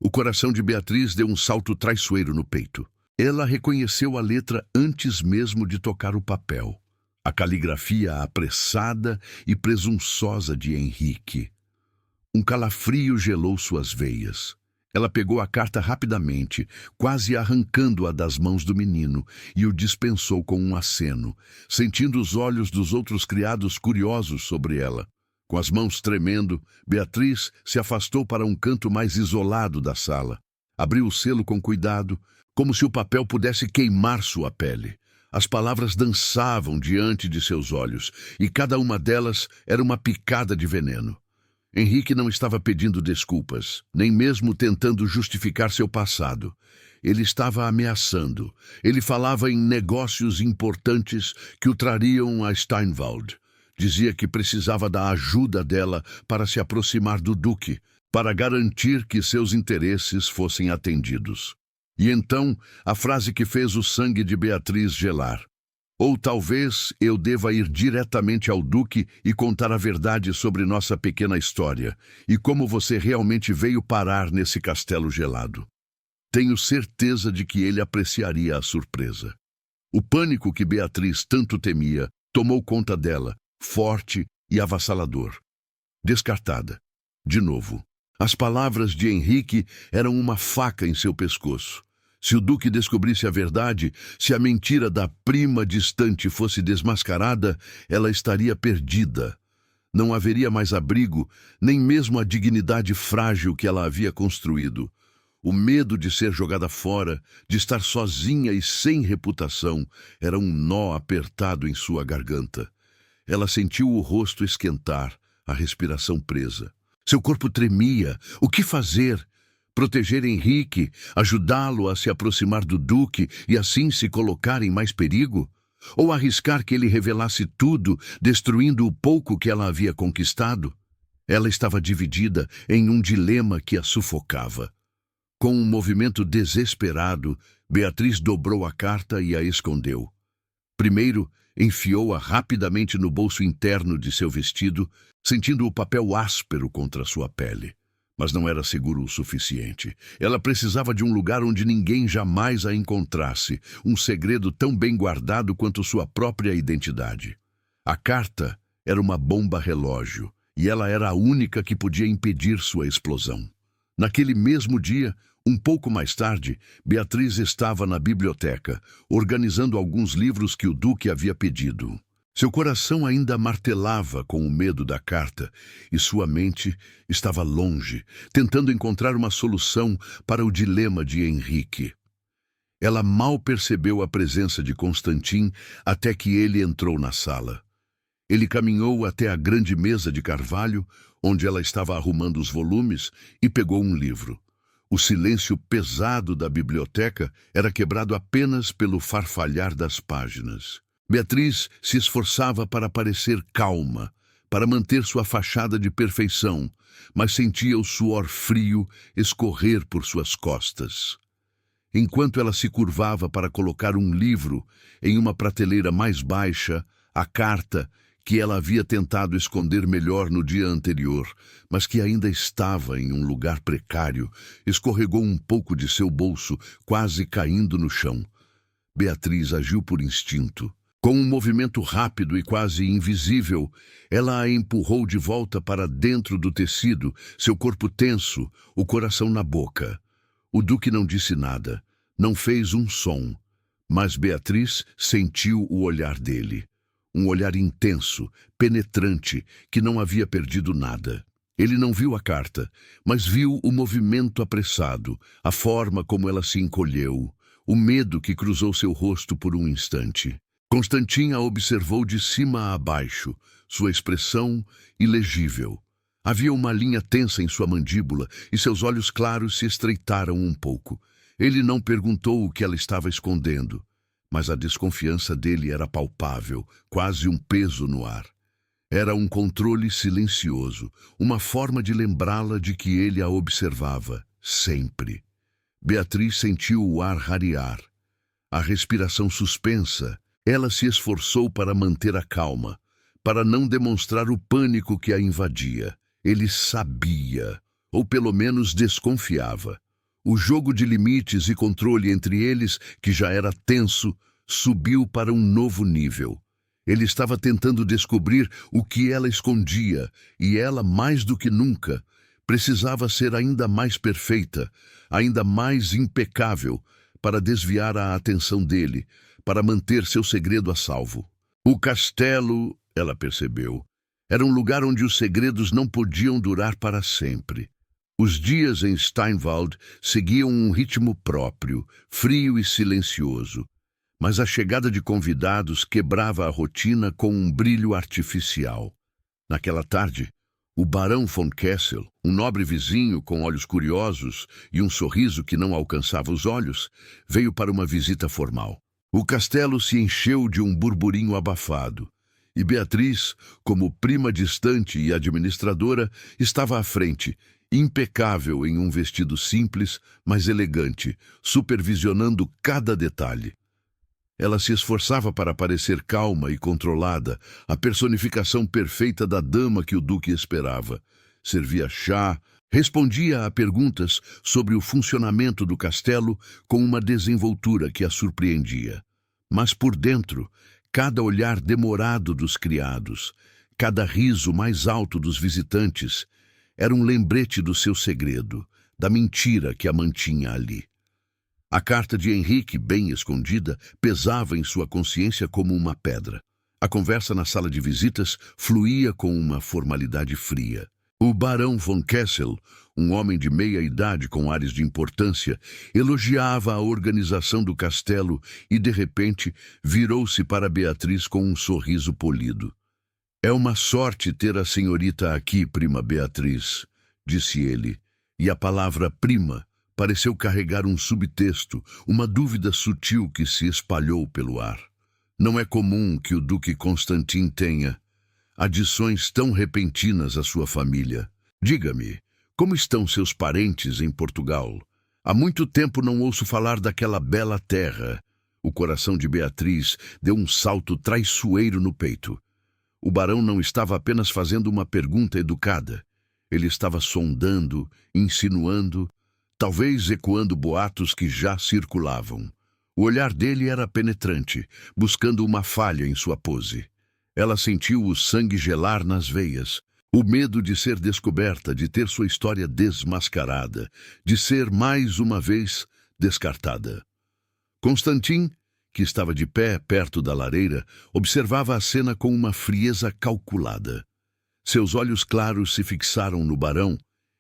O coração de Beatriz deu um salto traiçoeiro no peito. Ela reconheceu a letra antes mesmo de tocar o papel. A caligrafia apressada e presunçosa de Henrique. Um calafrio gelou suas veias. Ela pegou a carta rapidamente, quase arrancando-a das mãos do menino, e o dispensou com um aceno, sentindo os olhos dos outros criados curiosos sobre ela. Com as mãos tremendo, Beatriz se afastou para um canto mais isolado da sala. Abriu o selo com cuidado, como se o papel pudesse queimar sua pele. As palavras dançavam diante de seus olhos, e cada uma delas era uma picada de veneno. Henrique não estava pedindo desculpas, nem mesmo tentando justificar seu passado. Ele estava ameaçando. Ele falava em negócios importantes que o trariam a Steinwald. Dizia que precisava da ajuda dela para se aproximar do duque, para garantir que seus interesses fossem atendidos. E então, a frase que fez o sangue de Beatriz gelar. Ou talvez eu deva ir diretamente ao Duque e contar a verdade sobre nossa pequena história e como você realmente veio parar nesse castelo gelado. Tenho certeza de que ele apreciaria a surpresa. O pânico que Beatriz tanto temia tomou conta dela, forte e avassalador. Descartada. De novo. As palavras de Henrique eram uma faca em seu pescoço. Se o Duque descobrisse a verdade, se a mentira da prima distante fosse desmascarada, ela estaria perdida. Não haveria mais abrigo, nem mesmo a dignidade frágil que ela havia construído. O medo de ser jogada fora, de estar sozinha e sem reputação, era um nó apertado em sua garganta. Ela sentiu o rosto esquentar, a respiração presa. Seu corpo tremia. O que fazer? Proteger Henrique, ajudá-lo a se aproximar do Duque e assim se colocar em mais perigo? Ou arriscar que ele revelasse tudo, destruindo o pouco que ela havia conquistado? Ela estava dividida em um dilema que a sufocava. Com um movimento desesperado, Beatriz dobrou a carta e a escondeu. Primeiro, enfiou-a rapidamente no bolso interno de seu vestido, sentindo o papel áspero contra sua pele. Mas não era seguro o suficiente. Ela precisava de um lugar onde ninguém jamais a encontrasse, um segredo tão bem guardado quanto sua própria identidade. A carta era uma bomba-relógio, e ela era a única que podia impedir sua explosão. Naquele mesmo dia, um pouco mais tarde, Beatriz estava na biblioteca, organizando alguns livros que o Duque havia pedido. Seu coração ainda martelava com o medo da carta e sua mente estava longe, tentando encontrar uma solução para o dilema de Henrique. Ela mal percebeu a presença de Constantin até que ele entrou na sala. Ele caminhou até a grande mesa de carvalho, onde ela estava arrumando os volumes, e pegou um livro. O silêncio pesado da biblioteca era quebrado apenas pelo farfalhar das páginas. Beatriz se esforçava para parecer calma, para manter sua fachada de perfeição, mas sentia o suor frio escorrer por suas costas. Enquanto ela se curvava para colocar um livro em uma prateleira mais baixa, a carta, que ela havia tentado esconder melhor no dia anterior, mas que ainda estava em um lugar precário, escorregou um pouco de seu bolso, quase caindo no chão. Beatriz agiu por instinto. Com um movimento rápido e quase invisível, ela a empurrou de volta para dentro do tecido, seu corpo tenso, o coração na boca. O Duque não disse nada, não fez um som, mas Beatriz sentiu o olhar dele. Um olhar intenso, penetrante, que não havia perdido nada. Ele não viu a carta, mas viu o movimento apressado, a forma como ela se encolheu, o medo que cruzou seu rosto por um instante. Constantin a observou de cima a baixo, sua expressão ilegível. Havia uma linha tensa em sua mandíbula e seus olhos claros se estreitaram um pouco. Ele não perguntou o que ela estava escondendo, mas a desconfiança dele era palpável, quase um peso no ar. Era um controle silencioso, uma forma de lembrá-la de que ele a observava, sempre. Beatriz sentiu o ar rarear, a respiração suspensa. Ela se esforçou para manter a calma, para não demonstrar o pânico que a invadia. Ele sabia, ou pelo menos desconfiava. O jogo de limites e controle entre eles, que já era tenso, subiu para um novo nível. Ele estava tentando descobrir o que ela escondia, e ela, mais do que nunca, precisava ser ainda mais perfeita, ainda mais impecável, para desviar a atenção dele, para manter seu segredo a salvo. O castelo, ela percebeu, era um lugar onde os segredos não podiam durar para sempre. Os dias em Steinwald seguiam um ritmo próprio, frio e silencioso, mas a chegada de convidados quebrava a rotina com um brilho artificial. Naquela tarde, o barão von Kessel, um nobre vizinho com olhos curiosos e um sorriso que não alcançava os olhos, veio para uma visita formal. O castelo se encheu de um burburinho abafado, e Beatriz, como prima distante e administradora, estava à frente, impecável em um vestido simples, mas elegante, supervisionando cada detalhe. Ela se esforçava para parecer calma e controlada, a personificação perfeita da dama que o duque esperava. Servia chá, respondia a perguntas sobre o funcionamento do castelo com uma desenvoltura que a surpreendia. Mas por dentro, cada olhar demorado dos criados, cada riso mais alto dos visitantes, era um lembrete do seu segredo, da mentira que a mantinha ali. A carta de Henrique, bem escondida, pesava em sua consciência como uma pedra. A conversa na sala de visitas fluía com uma formalidade fria. O barão von Kessel, um homem de meia idade com ares de importância, elogiava a organização do castelo e, de repente, virou-se para Beatriz com um sorriso polido. "É uma sorte ter a senhorita aqui, prima Beatriz", disse ele, e a palavra prima pareceu carregar um subtexto, uma dúvida sutil que se espalhou pelo ar. Não é comum que o duque Constantin tenha adições tão repentinas à sua família. Diga-me, como estão seus parentes em Portugal? Há muito tempo não ouço falar daquela bela terra. O coração de Beatriz deu um salto traiçoeiro no peito. O barão não estava apenas fazendo uma pergunta educada. Ele estava sondando, insinuando, talvez ecoando boatos que já circulavam. O olhar dele era penetrante, buscando uma falha em sua pose. Ela sentiu o sangue gelar nas veias, o medo de ser descoberta, de ter sua história desmascarada, de ser mais uma vez descartada. Constantin, que estava de pé perto da lareira, observava a cena com uma frieza calculada. Seus olhos claros se fixaram no barão,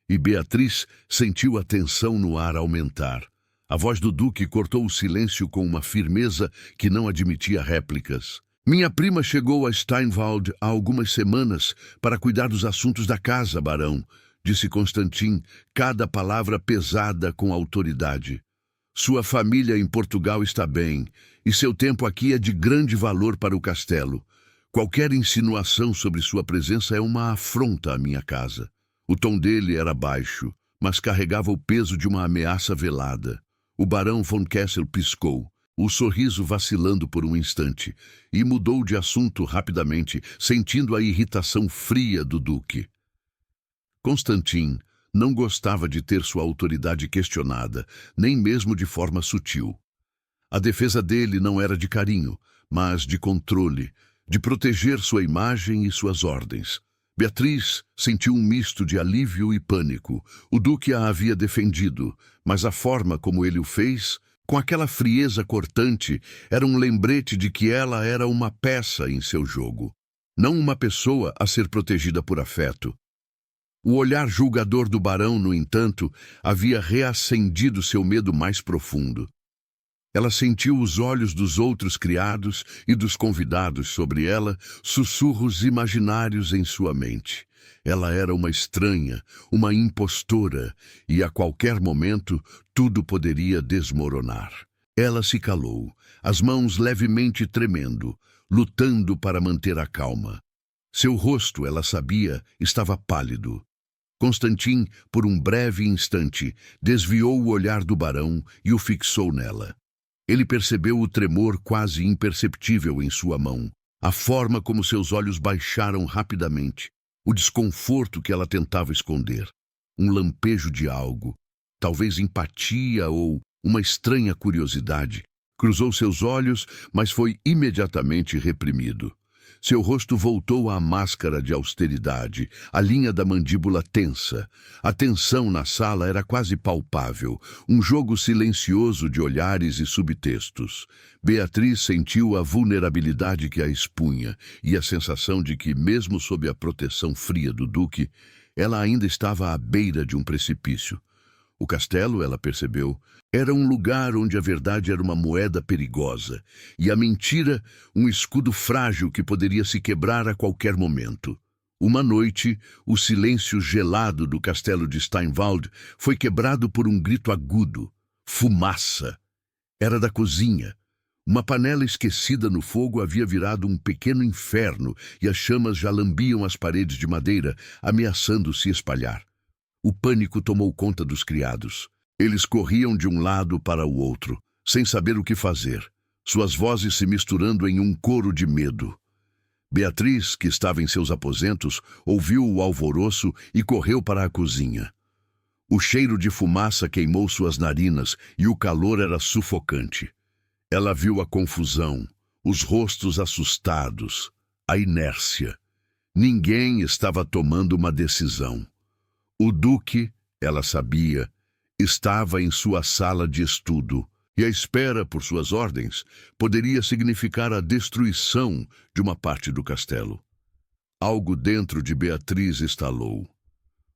e Beatriz sentiu a tensão no ar aumentar. A voz do duque cortou o silêncio com uma firmeza que não admitia réplicas. "Minha prima chegou a Steinwald há algumas semanas para cuidar dos assuntos da casa, barão", disse Constantin, cada palavra pesada com autoridade. "Sua família em Portugal está bem, e seu tempo aqui é de grande valor para o castelo. Qualquer insinuação sobre sua presença é uma afronta à minha casa." O tom dele era baixo, mas carregava o peso de uma ameaça velada. O barão von Kessel piscou, o sorriso vacilando por um instante, e mudou de assunto rapidamente, sentindo a irritação fria do duque. Constantin não gostava de ter sua autoridade questionada, nem mesmo de forma sutil. A defesa dele não era de carinho, mas de controle, de proteger sua imagem e suas ordens. Beatriz sentiu um misto de alívio e pânico. O duque a havia defendido, mas a forma como ele o fez, com aquela frieza cortante, era um lembrete de que ela era uma peça em seu jogo, não uma pessoa a ser protegida por afeto. O olhar julgador do barão, no entanto, havia reacendido seu medo mais profundo. Ela sentiu os olhos dos outros criados e dos convidados sobre ela, sussurros imaginários em sua mente. Ela era uma estranha, uma impostora, e a qualquer momento tudo poderia desmoronar. Ela se calou, as mãos levemente tremendo, lutando para manter a calma. Seu rosto, ela sabia, estava pálido. Constantin, por um breve instante, desviou o olhar do barão e o fixou nela. Ele percebeu o tremor quase imperceptível em sua mão, a forma como seus olhos baixaram rapidamente, o desconforto que ela tentava esconder. Um lampejo de algo, talvez empatia ou uma estranha curiosidade, cruzou seus olhos, mas foi imediatamente reprimido. Seu rosto voltou à máscara de austeridade, a linha da mandíbula tensa. A tensão na sala era quase palpável, um jogo silencioso de olhares e subtextos. Beatriz sentiu a vulnerabilidade que a expunha e a sensação de que, mesmo sob a proteção fria do duque, ela ainda estava à beira de um precipício. O castelo, ela percebeu, era um lugar onde a verdade era uma moeda perigosa e a mentira um escudo frágil que poderia se quebrar a qualquer momento. Uma noite, o silêncio gelado do castelo de Steinwald foi quebrado por um grito agudo. Fumaça! Era da cozinha. Uma panela esquecida no fogo havia virado um pequeno inferno e as chamas já lambiam as paredes de madeira, ameaçando se espalhar. O pânico tomou conta dos criados. Eles corriam de um lado para o outro, sem saber o que fazer. suas vozes se misturando em um coro de medo. Beatriz, que estava em seus aposentos, ouviu o alvoroço e correu para a cozinha. O cheiro de fumaça queimou suas narinas e o calor era sufocante. Ela viu a confusão, os rostos assustados, a inércia. Ninguém estava tomando uma decisão. O duque, ela sabia, estava em sua sala de estudo, e a espera por suas ordens poderia significar a destruição de uma parte do castelo. Algo dentro de Beatriz estalou.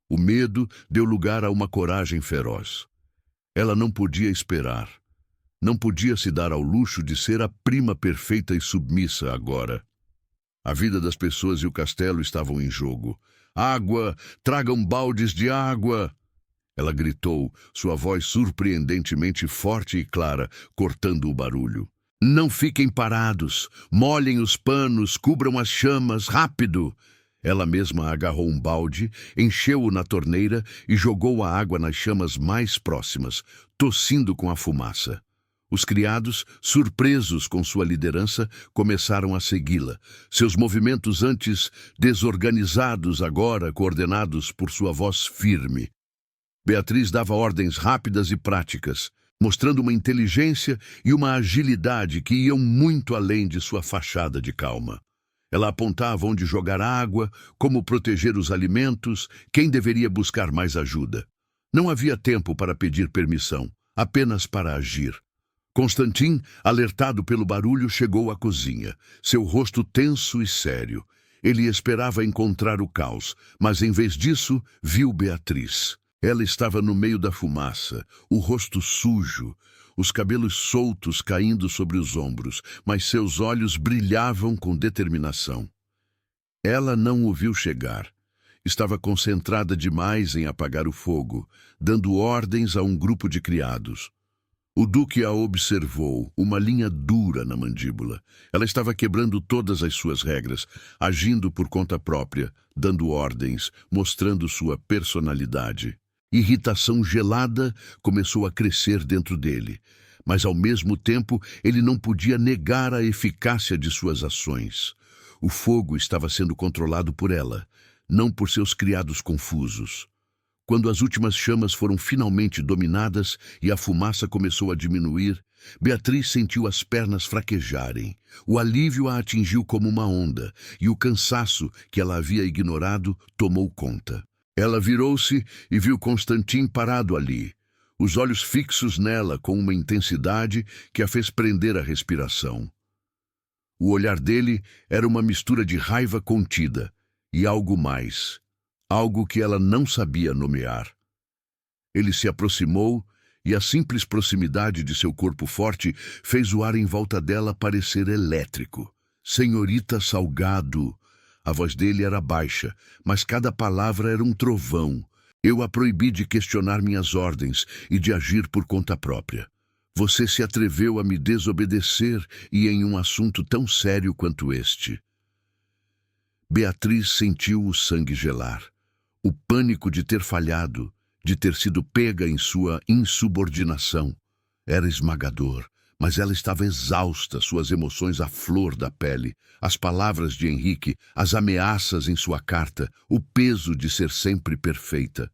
O medo deu lugar a uma coragem feroz. Ela não podia esperar. Não podia se dar ao luxo de ser a prima perfeita e submissa agora. A vida das pessoas e o castelo estavam em jogo. Água! Tragam baldes de água! Ela gritou, sua voz surpreendentemente forte e clara, cortando o barulho. Não fiquem parados! Molhem os panos, cubram as chamas, rápido! Ela mesma agarrou um balde, encheu-o na torneira e jogou a água nas chamas mais próximas, tossindo com a fumaça. Os criados, surpresos com sua liderança, começaram a segui-la. Seus movimentos antes desorganizados, agora coordenados por sua voz firme. Beatriz dava ordens rápidas e práticas, mostrando uma inteligência e uma agilidade que iam muito além de sua fachada de calma. Ela apontava onde jogar água, como proteger os alimentos, quem deveria buscar mais ajuda. Não havia tempo para pedir permissão, apenas para agir. Constantin, alertado pelo barulho, chegou à cozinha, seu rosto tenso e sério. Ele esperava encontrar o caos, mas em vez disso, viu Beatriz. Ela estava no meio da fumaça, o rosto sujo, os cabelos soltos caindo sobre os ombros, mas seus olhos brilhavam com determinação. Ela não o viu chegar. Estava concentrada demais em apagar o fogo, dando ordens a um grupo de criados. O duque a observou, uma linha dura na mandíbula. Ela estava quebrando todas as suas regras, agindo por conta própria, dando ordens, mostrando sua personalidade. Irritação gelada começou a crescer dentro dele, mas ao mesmo tempo ele não podia negar a eficácia de suas ações. O fogo estava sendo controlado por ela, não por seus criados confusos. Quando as últimas chamas foram finalmente dominadas e a fumaça começou a diminuir, Beatriz sentiu as pernas fraquejarem. O alívio a atingiu como uma onda, e o cansaço que ela havia ignorado tomou conta. Ela virou-se e viu Constantin parado ali, os olhos fixos nela com uma intensidade que a fez prender a respiração. O olhar dele era uma mistura de raiva contida e algo mais. Algo que ela não sabia nomear. Ele se aproximou e a simples proximidade de seu corpo forte fez o ar em volta dela parecer elétrico. Senhorita Salgado. A voz dele era baixa, mas cada palavra era um trovão. Eu a proibi de questionar minhas ordens e de agir por conta própria. Você se atreveu a me desobedecer e em um assunto tão sério quanto este. Beatriz sentiu o sangue gelar. O pânico de ter falhado, de ter sido pega em sua insubordinação, era esmagador, mas ela estava exausta, suas emoções à flor da pele, as palavras de Henrique, as ameaças em sua carta, o peso de ser sempre perfeita.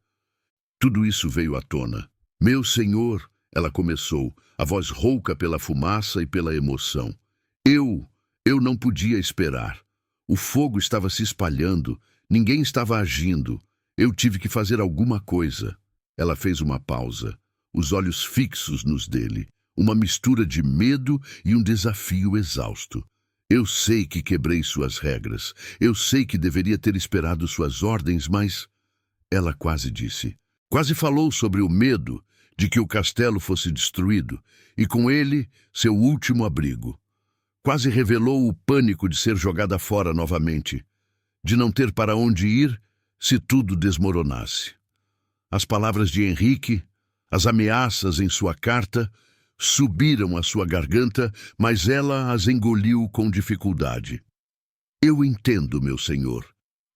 Tudo isso veio à tona. Meu senhor, ela começou, a voz rouca pela fumaça e pela emoção. Eu não podia esperar. O fogo estava se espalhando, ninguém estava agindo. Eu tive que fazer alguma coisa. Ela fez uma pausa, os olhos fixos nos dele, uma mistura de medo e um desafio exausto. Eu sei que quebrei suas regras, eu sei que deveria ter esperado suas ordens, mas... Ela quase disse. Quase falou sobre o medo de que o castelo fosse destruído, e com ele, seu último abrigo. Quase revelou o pânico de ser jogada fora novamente, de não ter para onde ir se tudo desmoronasse. As palavras de Henrique, as ameaças em sua carta, subiram à sua garganta, mas ela as engoliu com dificuldade. Eu entendo, meu senhor,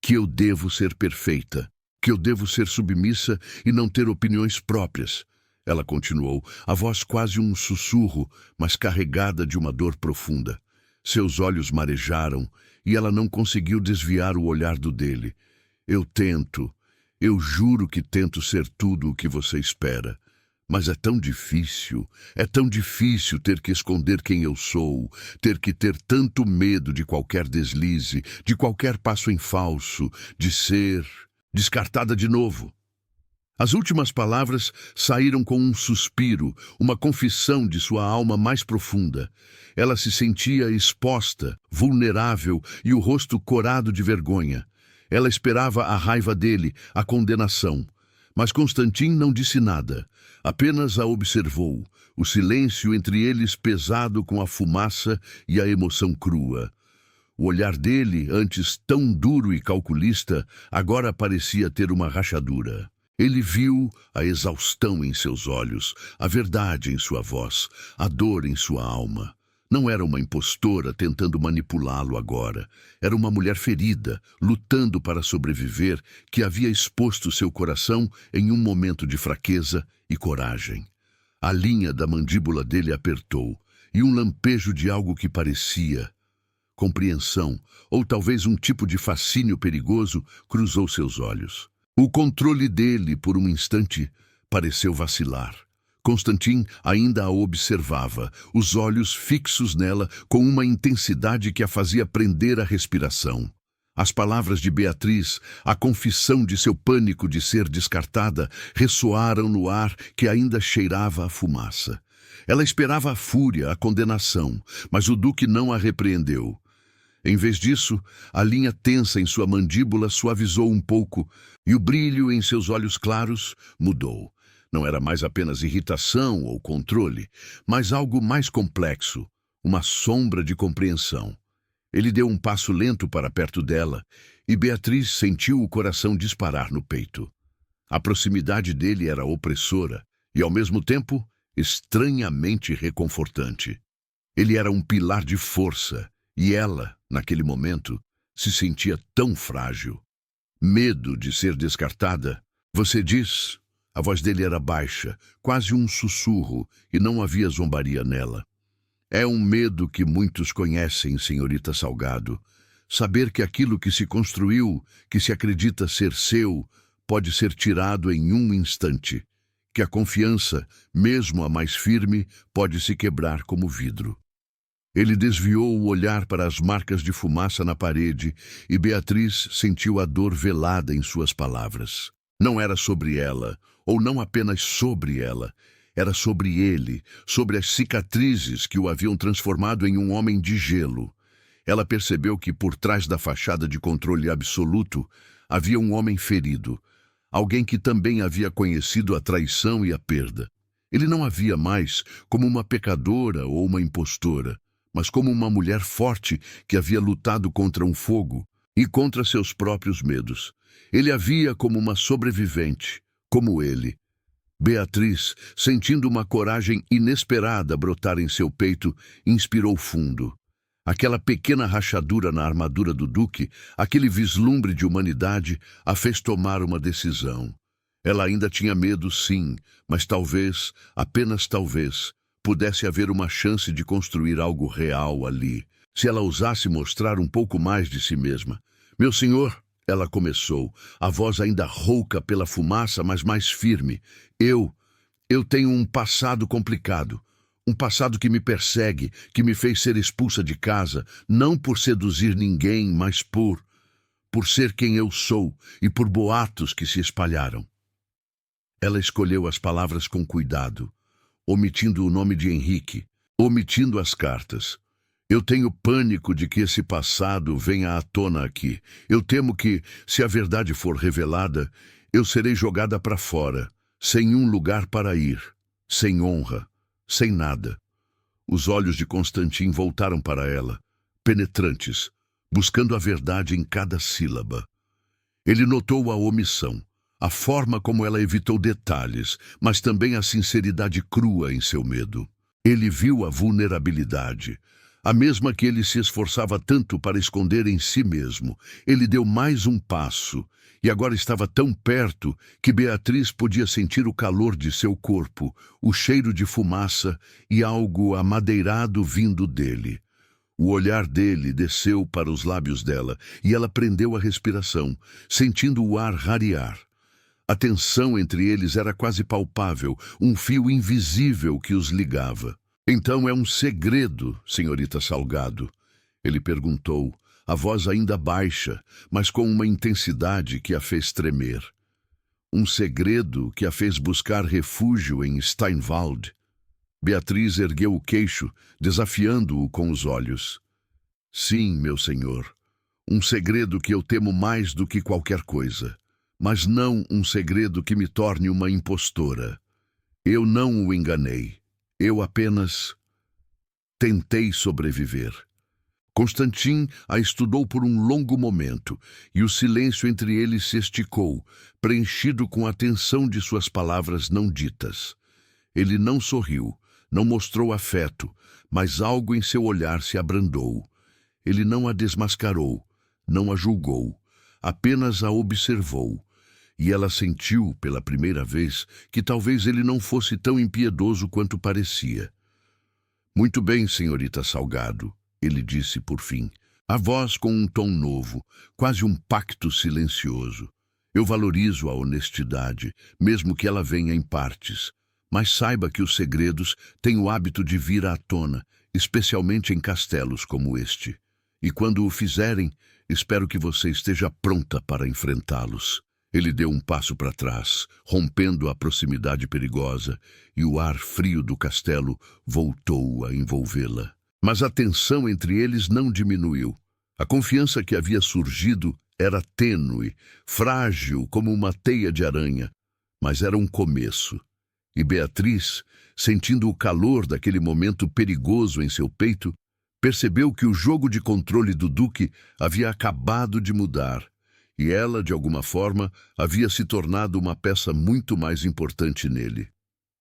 que eu devo ser perfeita, que eu devo ser submissa e não ter opiniões próprias. ela continuou, a voz quase um sussurro, mas carregada de uma dor profunda. Seus olhos marejaram e ela não conseguiu desviar o olhar do dele. Eu juro que tento ser tudo o que você espera. Mas é tão difícil ter que esconder quem eu sou, ter que ter tanto medo de qualquer deslize, de qualquer passo em falso, de ser descartada de novo. As últimas palavras saíram com um suspiro, uma confissão de sua alma mais profunda. Ela se sentia exposta, vulnerável e o rosto corado de vergonha. Ela esperava a raiva dele, a condenação. Mas Constantin não disse nada, apenas a observou, o silêncio entre eles pesado com a fumaça e a emoção crua. O olhar dele, antes tão duro e calculista, agora parecia ter uma rachadura. Ele viu a exaustão em seus olhos, a verdade em sua voz, a dor em sua alma. Não era uma impostora tentando manipulá-lo agora. Era uma mulher ferida, lutando para sobreviver, que havia exposto seu coração em um momento de fraqueza e coragem. A linha da mandíbula dele apertou, e um lampejo de algo que parecia compreensão, ou talvez um tipo de fascínio perigoso, cruzou seus olhos. O controle dele, por um instante, pareceu vacilar. Constantin ainda a observava, os olhos fixos nela com uma intensidade que a fazia prender a respiração. As palavras de Beatriz, a confissão de seu pânico de ser descartada, ressoaram no ar que ainda cheirava a fumaça. Ela esperava a fúria, a condenação, mas o duque não a repreendeu. Em vez disso, a linha tensa em sua mandíbula suavizou um pouco e o brilho em seus olhos claros mudou. Não era mais apenas irritação ou controle, mas algo mais complexo, uma sombra de compreensão. Ele deu um passo lento para perto dela e Beatriz sentiu o coração disparar no peito. A proximidade dele era opressora e, ao mesmo tempo, estranhamente reconfortante. Ele era um pilar de força e ela, naquele momento, se sentia tão frágil. Medo de ser descartada. Você diz... A voz dele era baixa, quase um sussurro, e não havia zombaria nela. É um medo que muitos conhecem, senhorita Salgado. Saber que aquilo que se construiu, que se acredita ser seu, pode ser tirado em um instante. Que a confiança, mesmo a mais firme, pode se quebrar como vidro. Ele desviou o olhar para as marcas de fumaça na parede e Beatriz sentiu a dor velada em suas palavras. Não era sobre ela, ou não apenas sobre ela, era sobre ele, sobre as cicatrizes que o haviam transformado em um homem de gelo. Ela percebeu que por trás da fachada de controle absoluto havia um homem ferido, alguém que também havia conhecido a traição e a perda. Ele não a via mais como uma pecadora ou uma impostora, mas como uma mulher forte que havia lutado contra um fogo e contra seus próprios medos. Ele a via como uma sobrevivente, como ele. Beatriz, sentindo uma coragem inesperada brotar em seu peito, inspirou fundo. Aquela pequena rachadura na armadura do duque, aquele vislumbre de humanidade, a fez tomar uma decisão. Ela ainda tinha medo, sim, mas talvez, apenas talvez, pudesse haver uma chance de construir algo real ali, se ela ousasse mostrar um pouco mais de si mesma. Meu senhor... Ela começou, a voz ainda rouca pela fumaça, mas mais firme. Eu tenho um passado complicado. Um passado que me persegue, que me fez ser expulsa de casa, não por seduzir ninguém, mas por ser quem eu sou e por boatos que se espalharam. Ela escolheu as palavras com cuidado, omitindo o nome de Henrique, omitindo as cartas. Eu tenho pânico de que esse passado venha à tona aqui. Eu temo que, se a verdade for revelada, eu serei jogada para fora, sem um lugar para ir, sem honra, sem nada. Os olhos de Constantin voltaram para ela, penetrantes, buscando a verdade em cada sílaba. Ele notou a omissão, a forma como ela evitou detalhes, mas também a sinceridade crua em seu medo. Ele viu a vulnerabilidade, a mesma que ele se esforçava tanto para esconder em si mesmo. Ele deu mais um passo, e agora estava tão perto que Beatriz podia sentir o calor de seu corpo, o cheiro de fumaça e algo amadeirado vindo dele. O olhar dele desceu para os lábios dela, e ela prendeu a respiração, sentindo o ar rarear. A tensão entre eles era quase palpável, um fio invisível que os ligava. "Então é um segredo, senhorita Salgado?" Ele perguntou, a voz ainda baixa, mas com uma intensidade que a fez tremer. Um segredo que a fez buscar refúgio em Steinwald. Beatriz ergueu o queixo, desafiando-o com os olhos. "Sim, meu senhor, um segredo que eu temo mais do que qualquer coisa, mas não um segredo que me torne uma impostora. Eu não o enganei. Eu apenas tentei sobreviver." Constantin a estudou por um longo momento, e o silêncio entre eles se esticou, preenchido com a tensão de suas palavras não ditas. Ele não sorriu, não mostrou afeto, mas algo em seu olhar se abrandou. Ele não a desmascarou, não a julgou, apenas a observou. E ela sentiu, pela primeira vez, que talvez ele não fosse tão impiedoso quanto parecia. "Muito bem, senhorita Salgado", ele disse por fim, a voz com um tom novo, quase um pacto silencioso. "Eu valorizo a honestidade, mesmo que ela venha em partes. Mas saiba que os segredos têm o hábito de vir à tona, especialmente em castelos como este. E quando o fizerem, espero que você esteja pronta para enfrentá-los." Ele deu um passo para trás, rompendo a proximidade perigosa, e o ar frio do castelo voltou a envolvê-la. Mas a tensão entre eles não diminuiu. A confiança que havia surgido era tênue, frágil como uma teia de aranha, mas era um começo. E Beatriz, sentindo o calor daquele momento perigoso em seu peito, percebeu que o jogo de controle do Duque havia acabado de mudar, e ela, de alguma forma, havia se tornado uma peça muito mais importante nele.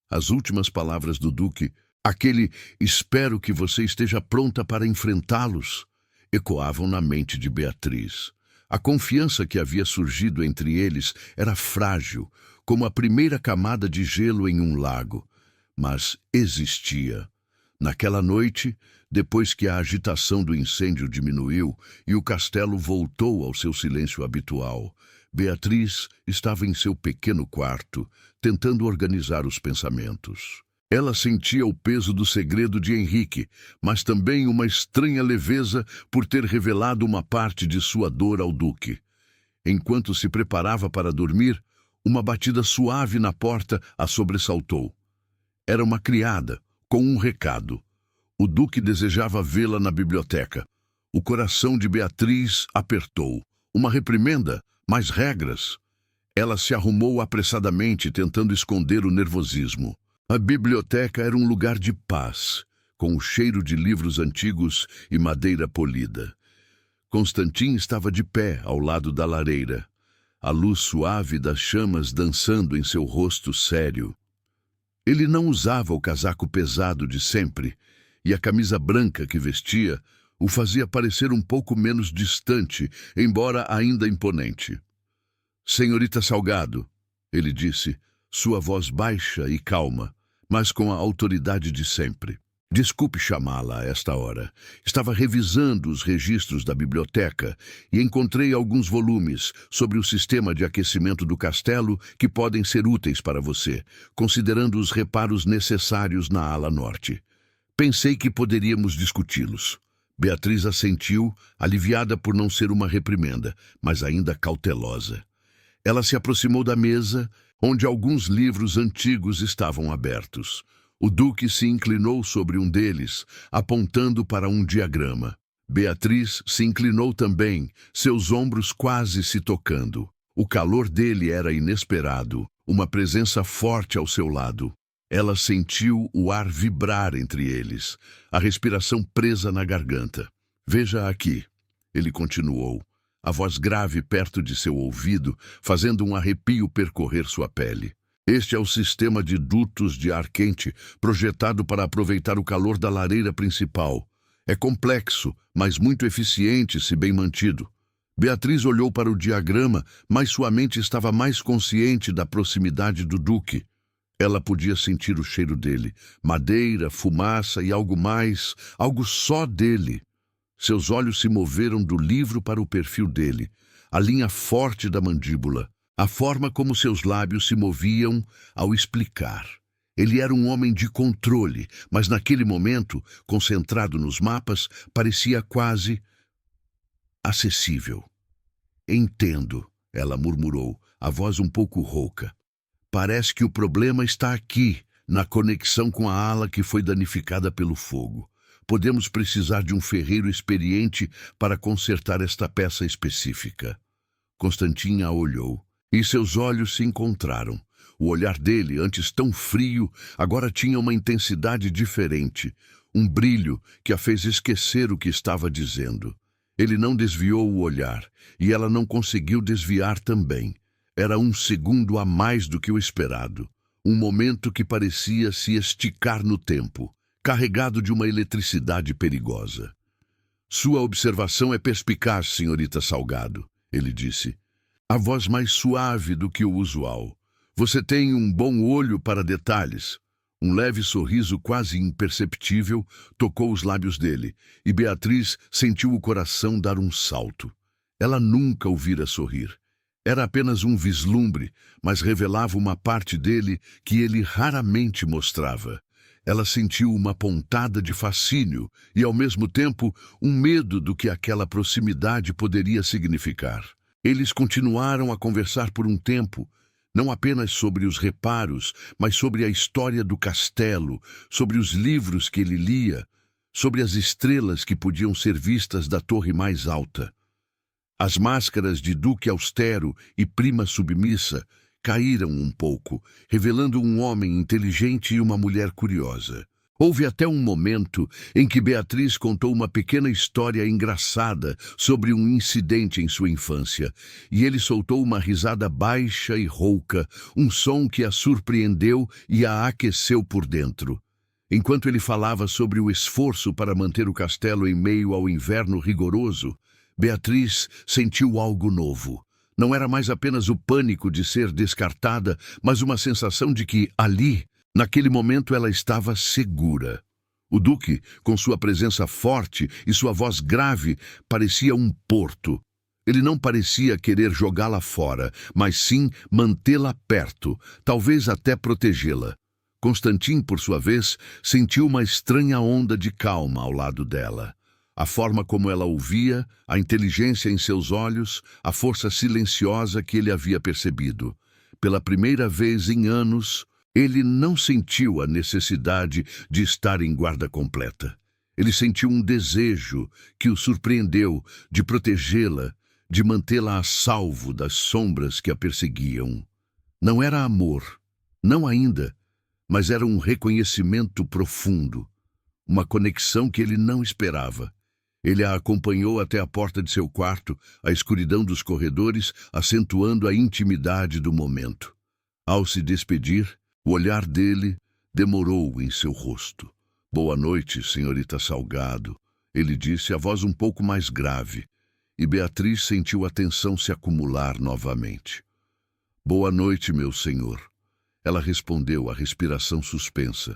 As últimas palavras do Duque, aquele "espero que você esteja pronta para enfrentá-los", ecoavam na mente de Beatriz. A confiança que havia surgido entre eles era frágil, como a primeira camada de gelo em um lago, mas existia. Naquela noite, depois que a agitação do incêndio diminuiu e o castelo voltou ao seu silêncio habitual, Beatriz estava em seu pequeno quarto, tentando organizar os pensamentos. Ela sentia o peso do segredo de Henrique, mas também uma estranha leveza por ter revelado uma parte de sua dor ao Duque. Enquanto se preparava para dormir, uma batida suave na porta a sobressaltou. Era uma criada, com um recado. O Duque desejava vê-la na biblioteca. O coração de Beatriz apertou. Uma reprimenda? Mais regras? Ela se arrumou apressadamente, tentando esconder o nervosismo. A biblioteca era um lugar de paz, com o cheiro de livros antigos e madeira polida. Constantin estava de pé ao lado da lareira, a luz suave das chamas dançando em seu rosto sério. Ele não usava o casaco pesado de sempre, e a camisa branca que vestia o fazia parecer um pouco menos distante, embora ainda imponente. "Senhorita Salgado", ele disse, sua voz baixa e calma, mas com a autoridade de sempre. "Desculpe chamá-la a esta hora. Estava revisando os registros da biblioteca e encontrei alguns volumes sobre o sistema de aquecimento do castelo que podem ser úteis para você, considerando os reparos necessários na ala norte. Pensei que poderíamos discuti-los." Beatriz assentiu, aliviada por não ser uma reprimenda, mas ainda cautelosa. Ela se aproximou da mesa, onde alguns livros antigos estavam abertos. O Duque se inclinou sobre um deles, apontando para um diagrama. Beatriz se inclinou também, seus ombros quase se tocando. O calor dele era inesperado, uma presença forte ao seu lado. Ela sentiu o ar vibrar entre eles, a respiração presa na garganta. "Veja aqui", ele continuou, a voz grave perto de seu ouvido, fazendo um arrepio percorrer sua pele. "Este é o sistema de dutos de ar quente projetado para aproveitar o calor da lareira principal. É complexo, mas muito eficiente se bem mantido. Beatriz olhou para o diagrama, mas sua mente estava mais consciente da proximidade do Duque. Ela podia sentir o cheiro dele, madeira, fumaça e algo mais, algo só dele. Seus olhos se moveram do livro para o perfil dele, a linha forte da mandíbula, a forma como seus lábios se moviam ao explicar. Ele era um homem de controle, mas naquele momento, concentrado nos mapas, parecia quase acessível. Entendo, ela murmurou, a voz um pouco rouca. Parece que o problema está aqui, na conexão com a ala que foi danificada pelo fogo. Podemos precisar de um ferreiro experiente para consertar esta peça específica. Constantin a olhou, e seus olhos se encontraram. O olhar dele, antes tão frio, agora tinha uma intensidade diferente, um brilho que a fez esquecer o que estava dizendo. Ele não desviou o olhar, e ela não conseguiu desviar também. Era um segundo a mais do que o esperado. Um momento que parecia se esticar no tempo, carregado de uma eletricidade perigosa. Sua observação é perspicaz, senhorita Salgado, ele disse. A voz mais suave do que o usual. Você tem um bom olho para detalhes. Um leve sorriso quase imperceptível tocou os lábios dele, e Beatriz sentiu o coração dar um salto. Ela nunca o vira sorrir. Era apenas um vislumbre, mas revelava uma parte dele que ele raramente mostrava. Ela sentiu uma pontada de fascínio e, ao mesmo tempo, um medo do que aquela proximidade poderia significar. Eles continuaram a conversar por um tempo, não apenas sobre os reparos, mas sobre a história do castelo, sobre os livros que ele lia, sobre as estrelas que podiam ser vistas da torre mais alta. As máscaras de duque austero e prima submissa caíram um pouco, revelando um homem inteligente e uma mulher curiosa. Houve até um momento em que Beatriz contou uma pequena história engraçada sobre um incidente em sua infância, e ele soltou uma risada baixa e rouca, um som que a surpreendeu e a aqueceu por dentro. Enquanto ele falava sobre o esforço para manter o castelo em meio ao inverno rigoroso, Beatriz sentiu algo novo. Não era mais apenas o pânico de ser descartada, mas uma sensação de que, ali, naquele momento, ela estava segura. O Duque, com sua presença forte e sua voz grave, parecia um porto. Ele não parecia querer jogá-la fora, mas sim mantê-la perto, talvez até protegê-la. Constantin, por sua vez, sentiu uma estranha onda de calma ao lado dela. A forma como ela ouvia, a inteligência em seus olhos, a força silenciosa que ele havia percebido. Pela primeira vez em anos, ele não sentiu a necessidade de estar em guarda completa. Ele sentiu um desejo que o surpreendeu de protegê-la, de mantê-la a salvo das sombras que a perseguiam. Não era amor, não ainda, mas era um reconhecimento profundo, uma conexão que ele não esperava. Ele a acompanhou até a porta de seu quarto, a escuridão dos corredores, acentuando a intimidade do momento. Ao se despedir, o olhar dele demorou em seu rosto. Boa noite, senhorita Salgado, ele disse, a voz um pouco mais grave, e Beatriz sentiu a tensão se acumular novamente. Boa noite, meu senhor. Ela respondeu, a respiração suspensa.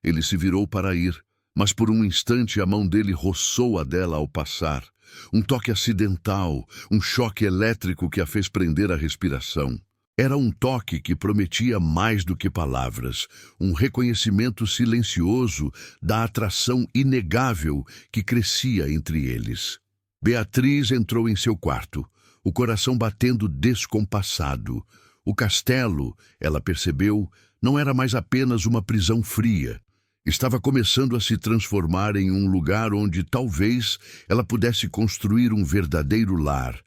Ele se virou para ir, mas por um instante a mão dele roçou a dela ao passar. Um toque acidental, um choque elétrico que a fez prender a respiração. Era um toque que prometia mais do que palavras, um reconhecimento silencioso da atração inegável que crescia entre eles. Beatriz entrou em seu quarto, o coração batendo descompassado. O castelo, ela percebeu, não era mais apenas uma prisão fria. Estava começando a se transformar em um lugar onde talvez ela pudesse construir um verdadeiro lar.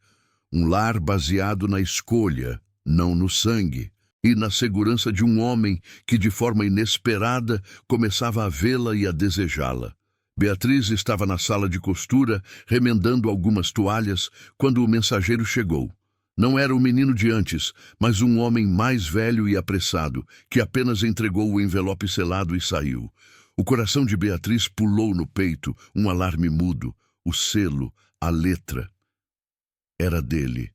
Um lar baseado na escolha, não no sangue, e na segurança de um homem que, de forma inesperada, começava a vê-la e a desejá-la. Beatriz estava na sala de costura, remendando algumas toalhas, quando o mensageiro chegou. Não era o menino de antes, mas um homem mais velho e apressado, que apenas entregou o envelope selado e saiu. O coração de Beatriz pulou no peito, um alarme mudo, o selo, a letra. Era dele,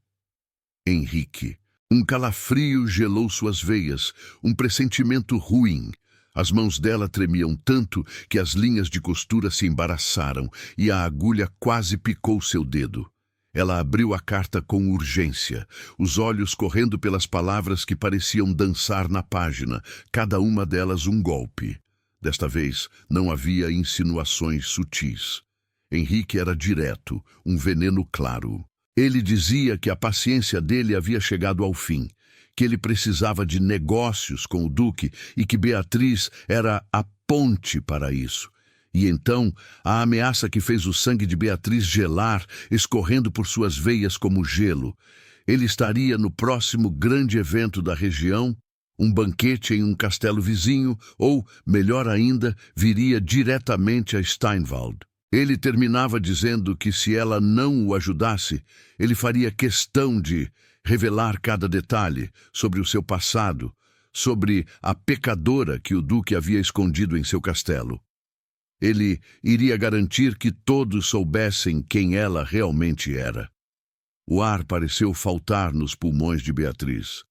Henrique. Um calafrio gelou suas veias, um pressentimento ruim. As mãos dela tremiam tanto que as linhas de costura se embaraçaram e a agulha quase picou seu dedo. Ela abriu a carta com urgência, os olhos correndo pelas palavras que pareciam dançar na página, cada uma delas um golpe. Desta vez, não havia insinuações sutis. Henrique era direto, um veneno claro. Ele dizia que a paciência dele havia chegado ao fim, que ele precisava de negócios com o Duque e que Beatriz era a ponte para isso. E então, a ameaça que fez o sangue de Beatriz gelar, escorrendo por suas veias como gelo. Ele estaria no próximo grande evento da região, um banquete em um castelo vizinho, ou, melhor ainda, viria diretamente a Steinwald. Ele terminava dizendo que se ela não o ajudasse, ele faria questão de revelar cada detalhe sobre o seu passado, sobre a pecadora que o Duque havia escondido em seu castelo. Ele iria garantir que todos soubessem quem ela realmente era. O ar pareceu faltar nos pulmões de Beatriz.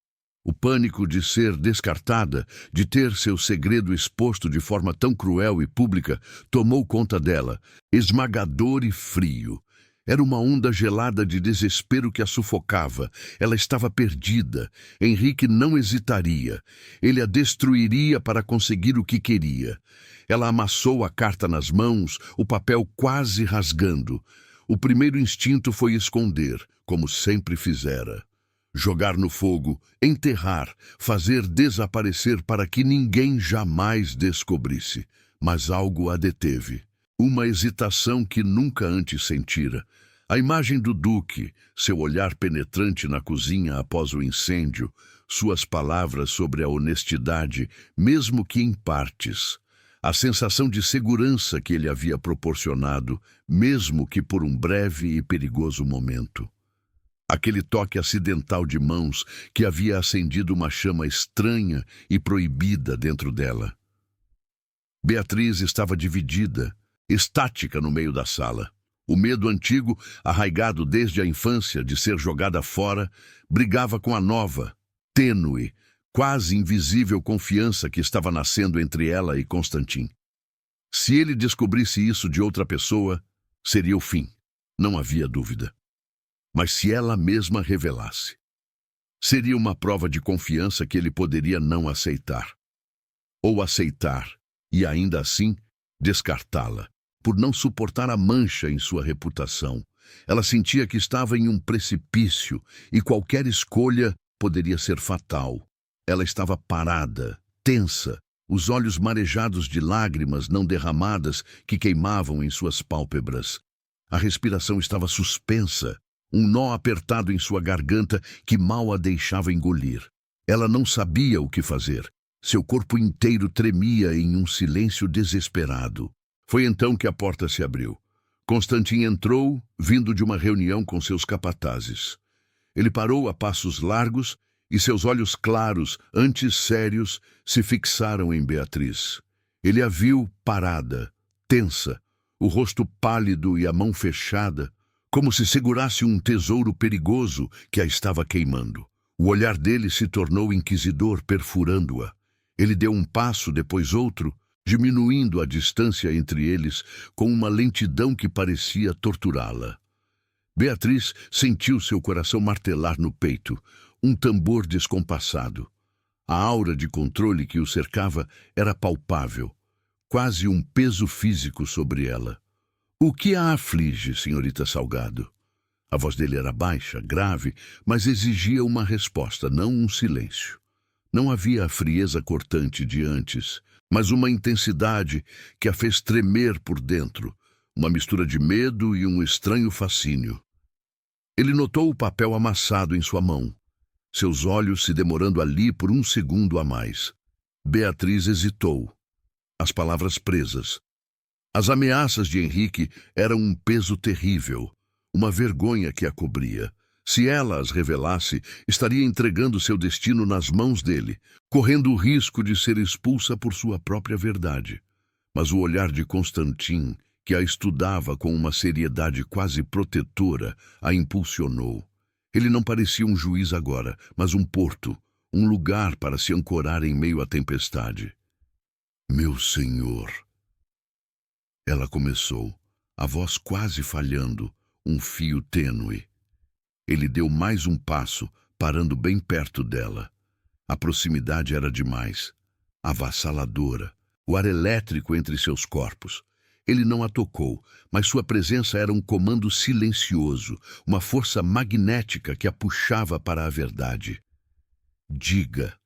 O pânico de ser descartada, de ter seu segredo exposto de forma tão cruel e pública, tomou conta dela, esmagador e frio. Era uma onda gelada de desespero que a sufocava. Ela estava perdida. Henrique não hesitaria. Ele a destruiria para conseguir o que queria. Ela amassou a carta nas mãos, o papel quase rasgando. O primeiro instinto foi esconder, como sempre fizera. Jogar no fogo, enterrar, fazer desaparecer para que ninguém jamais descobrisse. Mas algo a deteve. Uma hesitação que nunca antes sentira. A imagem do Duque, seu olhar penetrante na cozinha após o incêndio, suas palavras sobre a honestidade, mesmo que em partes. A sensação de segurança que ele havia proporcionado, mesmo que por um breve e perigoso momento. Aquele toque acidental de mãos que havia acendido uma chama estranha e proibida dentro dela. Beatriz estava dividida, estática no meio da sala. O medo antigo, arraigado desde a infância de ser jogada fora, brigava com a nova, tênue, quase invisível confiança que estava nascendo entre ela e Constantin. Se ele descobrisse isso de outra pessoa, seria o fim, não havia dúvida. Mas se ela mesma revelasse, seria uma prova de confiança que ele poderia não aceitar. Ou aceitar, e ainda assim, descartá-la, por não suportar a mancha em sua reputação. Ela sentia que estava em um precipício, e qualquer escolha poderia ser fatal. Ela estava parada, tensa, os olhos marejados de lágrimas não derramadas que queimavam em suas pálpebras. A respiração estava suspensa, um nó apertado em sua garganta que mal a deixava engolir. Ela não sabia o que fazer. Seu corpo inteiro tremia em um silêncio desesperado. Foi então que a porta se abriu. Constantin entrou, vindo de uma reunião com seus capatazes. Ele parou a passos largos e seus olhos claros, antes sérios, se fixaram em Beatriz. Ele a viu parada, tensa, o rosto pálido e a mão fechada, como se segurasse um tesouro perigoso que a estava queimando. O olhar dele se tornou inquisidor, perfurando-a. Ele deu um passo, depois outro, diminuindo a distância entre eles com uma lentidão que parecia torturá-la. Beatriz sentiu seu coração martelar no peito, um tambor descompassado. A aura de controle que o cercava era palpável, quase um peso físico sobre ela. "O que a aflige, senhorita Salgado?" A voz dele era baixa, grave, mas exigia uma resposta, não um silêncio. Não havia a frieza cortante de antes, mas uma intensidade que a fez tremer por dentro, uma mistura de medo e um estranho fascínio. Ele notou o papel amassado em sua mão, seus olhos se demorando ali por um segundo a mais. Beatriz hesitou, as palavras presas. As ameaças de Henrique eram um peso terrível, uma vergonha que a cobria. Se ela as revelasse, estaria entregando seu destino nas mãos dele, correndo o risco de ser expulsa por sua própria verdade. Mas o olhar de Constantin, que a estudava com uma seriedade quase protetora, a impulsionou. Ele não parecia um juiz agora, mas um porto, um lugar para se ancorar em meio à tempestade. Meu senhor, ela começou, a voz quase falhando, um fio tênue. Ele deu mais um passo, parando bem perto dela. A proximidade era demais, avassaladora, o ar elétrico entre seus corpos. Ele não a tocou, mas sua presença era um comando silencioso, uma força magnética que a puxava para a verdade. Diga,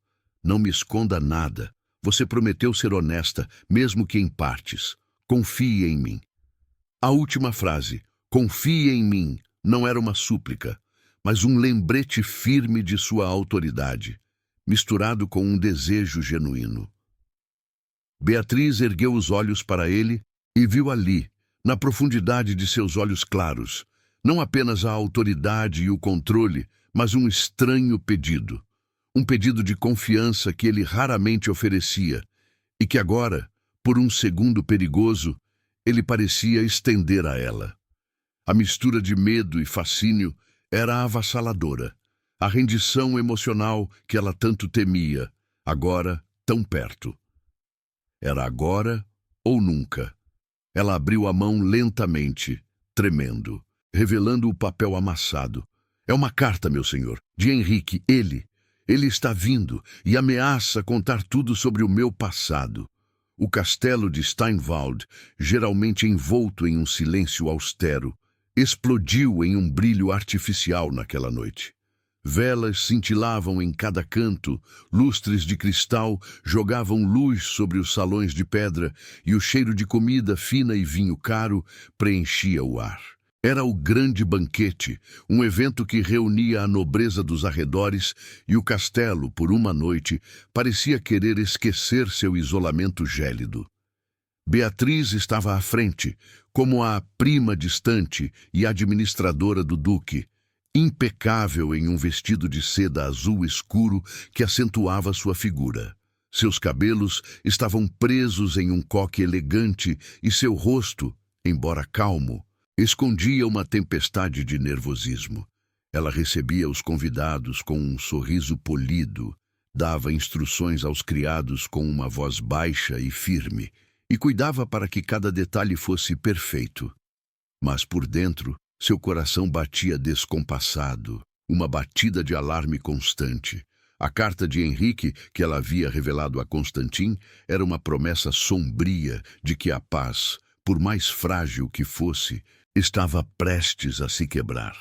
não me esconda nada. Você prometeu ser honesta, mesmo que em partes. Confie em mim. A última frase, confie em mim, não era uma súplica, mas um lembrete firme de sua autoridade, misturado com um desejo genuíno. Beatriz ergueu os olhos para ele e viu ali, na profundidade de seus olhos claros, não apenas a autoridade e o controle, mas um estranho pedido. Um pedido de confiança que ele raramente oferecia e que agora, por um segundo perigoso, ele parecia estender a ela. A mistura de medo e fascínio era avassaladora. A rendição emocional que ela tanto temia, agora tão perto. Era agora ou nunca. Ela abriu a mão lentamente, tremendo, revelando o papel amassado. É uma carta, meu senhor, de Henrique, ele. Ele está vindo e ameaça contar tudo sobre o meu passado. O castelo de Steinwald, geralmente envolto em um silêncio austero, explodiu em um brilho artificial naquela noite. Velas cintilavam em cada canto, lustres de cristal jogavam luz sobre os salões de pedra e o cheiro de comida fina e vinho caro preenchia o ar. Era o grande banquete, um evento que reunia a nobreza dos arredores e o castelo, por uma noite, parecia querer esquecer seu isolamento gélido. Beatriz estava à frente, como a prima distante e administradora do duque, impecável em um vestido de seda azul escuro que acentuava sua figura. Seus cabelos estavam presos em um coque elegante e seu rosto, embora calmo, escondia uma tempestade de nervosismo. Ela recebia os convidados com um sorriso polido, dava instruções aos criados com uma voz baixa e firme, e cuidava para que cada detalhe fosse perfeito. Mas por dentro, seu coração batia descompassado, uma batida de alarme constante. A carta de Henrique, que ela havia revelado a Constantin, era uma promessa sombria de que a paz, por mais frágil que fosse, estava prestes a se quebrar.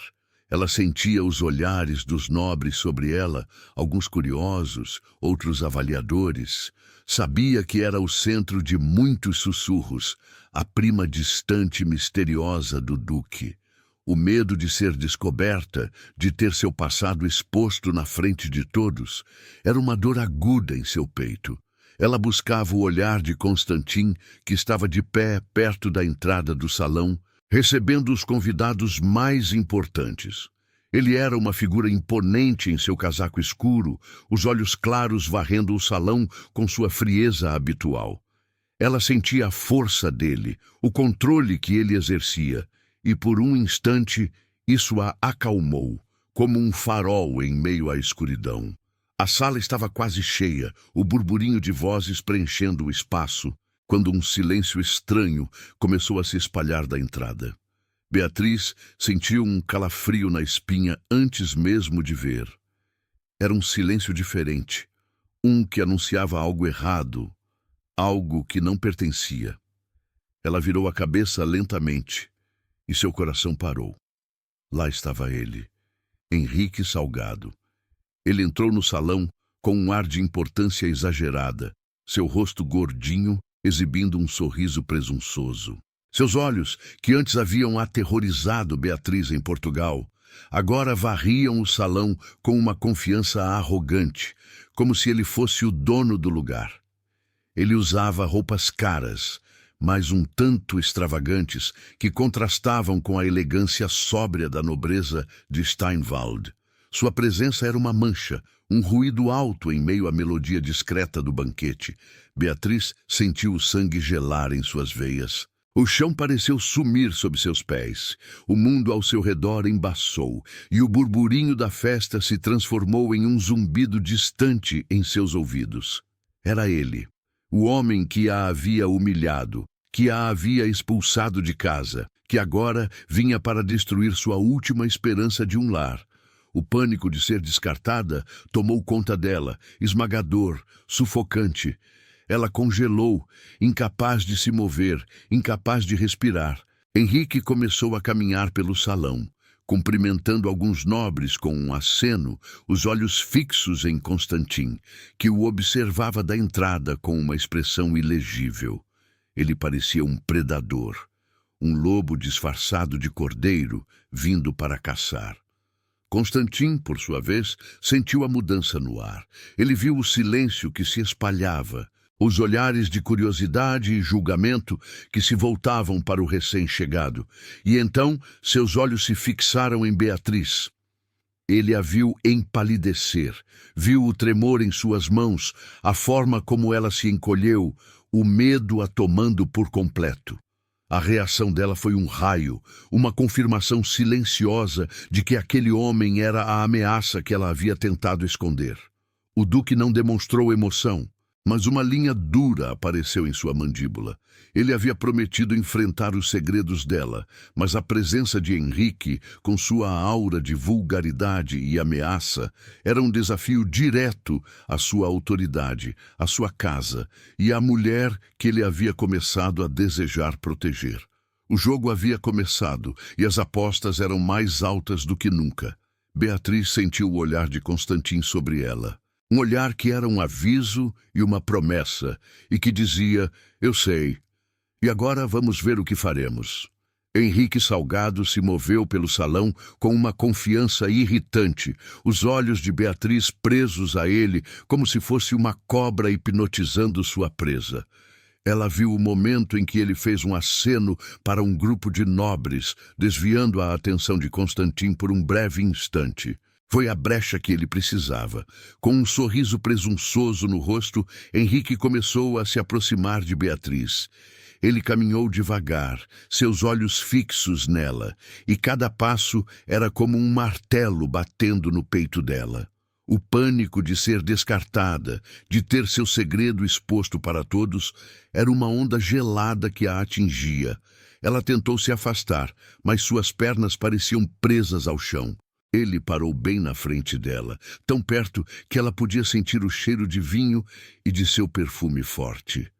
Ela sentia os olhares dos nobres sobre ela, alguns curiosos, outros avaliadores. Sabia que era o centro de muitos sussurros, a prima distante e misteriosa do duque. O medo de ser descoberta, de ter seu passado exposto na frente de todos, era uma dor aguda em seu peito. Ela buscava o olhar de Constantin, que estava de pé perto da entrada do salão, recebendo os convidados mais importantes. Ele era uma figura imponente em seu casaco escuro, os olhos claros varrendo o salão com sua frieza habitual. Ela sentia a força dele, o controle que ele exercia, e por um instante isso a acalmou, como um farol em meio à escuridão. A sala estava quase cheia, o burburinho de vozes preenchendo o espaço, quando um silêncio estranho começou a se espalhar da entrada. Beatriz sentiu um calafrio na espinha antes mesmo de ver. Era um silêncio diferente, um que anunciava algo errado, algo que não pertencia. Ela virou a cabeça lentamente e seu coração parou. Lá estava ele, Henrique Salgado. Ele entrou no salão com um ar de importância exagerada, seu rosto gordinho exibindo um sorriso presunçoso. Seus olhos, que antes haviam aterrorizado Beatriz em Portugal, agora varriam o salão com uma confiança arrogante, como se ele fosse o dono do lugar. Ele usava roupas caras, mas um tanto extravagantes, que contrastavam com a elegância sóbria da nobreza de Steinwald. Sua presença era uma mancha, um ruído alto em meio à melodia discreta do banquete. Beatriz sentiu o sangue gelar em suas veias. O chão pareceu sumir sob seus pés. O mundo ao seu redor embaçou, e o burburinho da festa se transformou em um zumbido distante em seus ouvidos. Era ele, o homem que a havia humilhado, que a havia expulsado de casa, que agora vinha para destruir sua última esperança de um lar. O pânico de ser descartada tomou conta dela, esmagador, sufocante. Ela congelou, incapaz de se mover, incapaz de respirar. Henrique começou a caminhar pelo salão, cumprimentando alguns nobres com um aceno, os olhos fixos em Constantin, que o observava da entrada com uma expressão ilegível. Ele parecia um predador, um lobo disfarçado de cordeiro, vindo para caçar. Constantin, por sua vez, sentiu a mudança no ar. Ele viu o silêncio que se espalhava, os olhares de curiosidade e julgamento que se voltavam para o recém-chegado. E então seus olhos se fixaram em Beatriz. Ele a viu empalidecer, viu o tremor em suas mãos, a forma como ela se encolheu, o medo a tomando por completo. A reação dela foi um raio, uma confirmação silenciosa de que aquele homem era a ameaça que ela havia tentado esconder. O duque não demonstrou emoção, mas uma linha dura apareceu em sua mandíbula. Ele havia prometido enfrentar os segredos dela, mas a presença de Henrique, com sua aura de vulgaridade e ameaça, era um desafio direto à sua autoridade, à sua casa e à mulher que ele havia começado a desejar proteger. O jogo havia começado e as apostas eram mais altas do que nunca. Beatriz sentiu o olhar de Constantin sobre ela. Um olhar que era um aviso e uma promessa, e que dizia, eu sei, e agora vamos ver o que faremos. Henrique Salgado se moveu pelo salão com uma confiança irritante, os olhos de Beatriz presos a ele como se fosse uma cobra hipnotizando sua presa. Ela viu o momento em que ele fez um aceno para um grupo de nobres, desviando a atenção de Constantin por um breve instante. Foi a brecha que ele precisava. Com um sorriso presunçoso no rosto, Henrique começou a se aproximar de Beatriz. Ele caminhou devagar, seus olhos fixos nela, e cada passo era como um martelo batendo no peito dela. O pânico de ser descartada, de ter seu segredo exposto para todos, era uma onda gelada que a atingia. Ela tentou se afastar, mas suas pernas pareciam presas ao chão. Ele parou bem na frente dela, tão perto que ela podia sentir o cheiro de vinho e de seu perfume forte.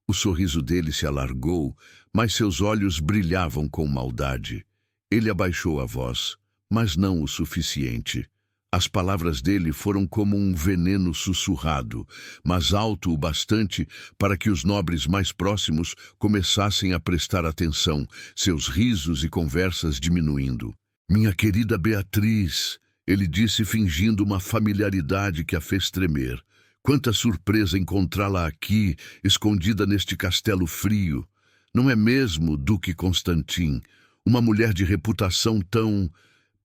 O sorriso dele se alargou, mas seus olhos brilhavam com maldade. Ele abaixou a voz, mas não o suficiente. As palavras dele foram como um veneno sussurrado, mas alto o bastante para que os nobres mais próximos começassem a prestar atenção, seus risos e conversas diminuindo. Minha querida Beatriz, ele disse fingindo uma familiaridade que a fez tremer. Quanta surpresa encontrá-la aqui, escondida neste castelo frio. Não é mesmo, Duque Constantin, uma mulher de reputação tão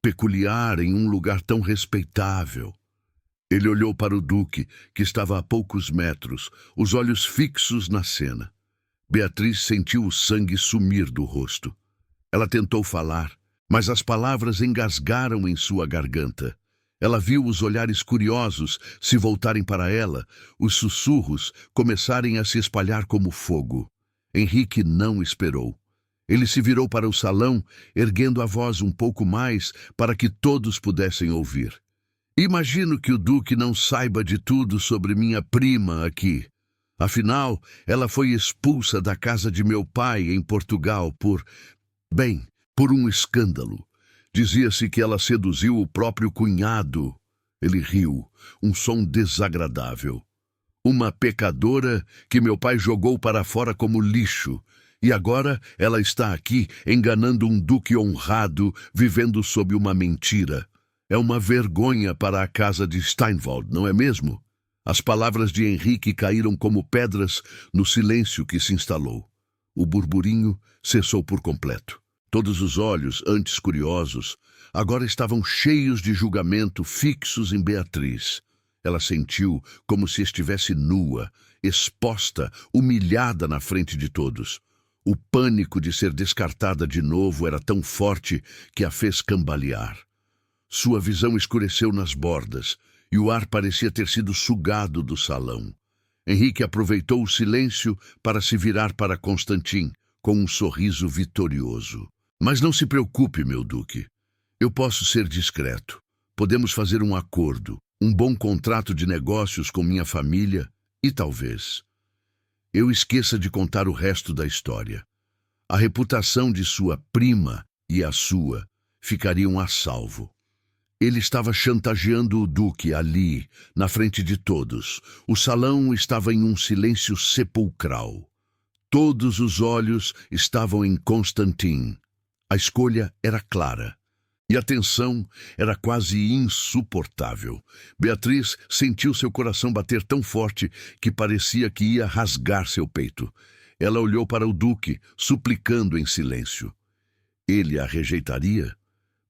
peculiar em um lugar tão respeitável? Ele olhou para o Duque, que estava a poucos metros, os olhos fixos na cena. Beatriz sentiu o sangue sumir do rosto. Ela tentou falar, mas as palavras engasgaram em sua garganta. Ela viu os olhares curiosos se voltarem para ela, os sussurros começarem a se espalhar como fogo. Henrique não esperou. Ele se virou para o salão, erguendo a voz um pouco mais para que todos pudessem ouvir. Imagino que o Duque não saiba de tudo sobre minha prima aqui. Afinal, ela foi expulsa da casa de meu pai em Portugal por um escândalo. Dizia-se que ela seduziu o próprio cunhado. Ele riu, um som desagradável. Uma pecadora que meu pai jogou para fora como lixo. E agora ela está aqui enganando um duque honrado, vivendo sob uma mentira. É uma vergonha para a casa de Steinwald, não é mesmo? As palavras de Henrique caíram como pedras no silêncio que se instalou. O burburinho cessou por completo. Todos os olhos, antes curiosos, agora estavam cheios de julgamento, fixos em Beatriz. Ela sentiu como se estivesse nua, exposta, humilhada na frente de todos. O pânico de ser descartada de novo era tão forte que a fez cambalear. Sua visão escureceu nas bordas e o ar parecia ter sido sugado do salão. Henrique aproveitou o silêncio para se virar para Constantin, com um sorriso vitorioso. Mas não se preocupe, meu duque. Eu posso ser discreto. Podemos fazer um acordo, um bom contrato de negócios com minha família e talvez eu esqueça de contar o resto da história. A reputação de sua prima e a sua ficariam a salvo. Ele estava chantageando o duque ali, na frente de todos. O salão estava em um silêncio sepulcral. Todos os olhos estavam em Constantin. A escolha era clara. E a tensão era quase insuportável. Beatriz sentiu seu coração bater tão forte que parecia que ia rasgar seu peito. Ela olhou para o duque, suplicando em silêncio. Ele a rejeitaria?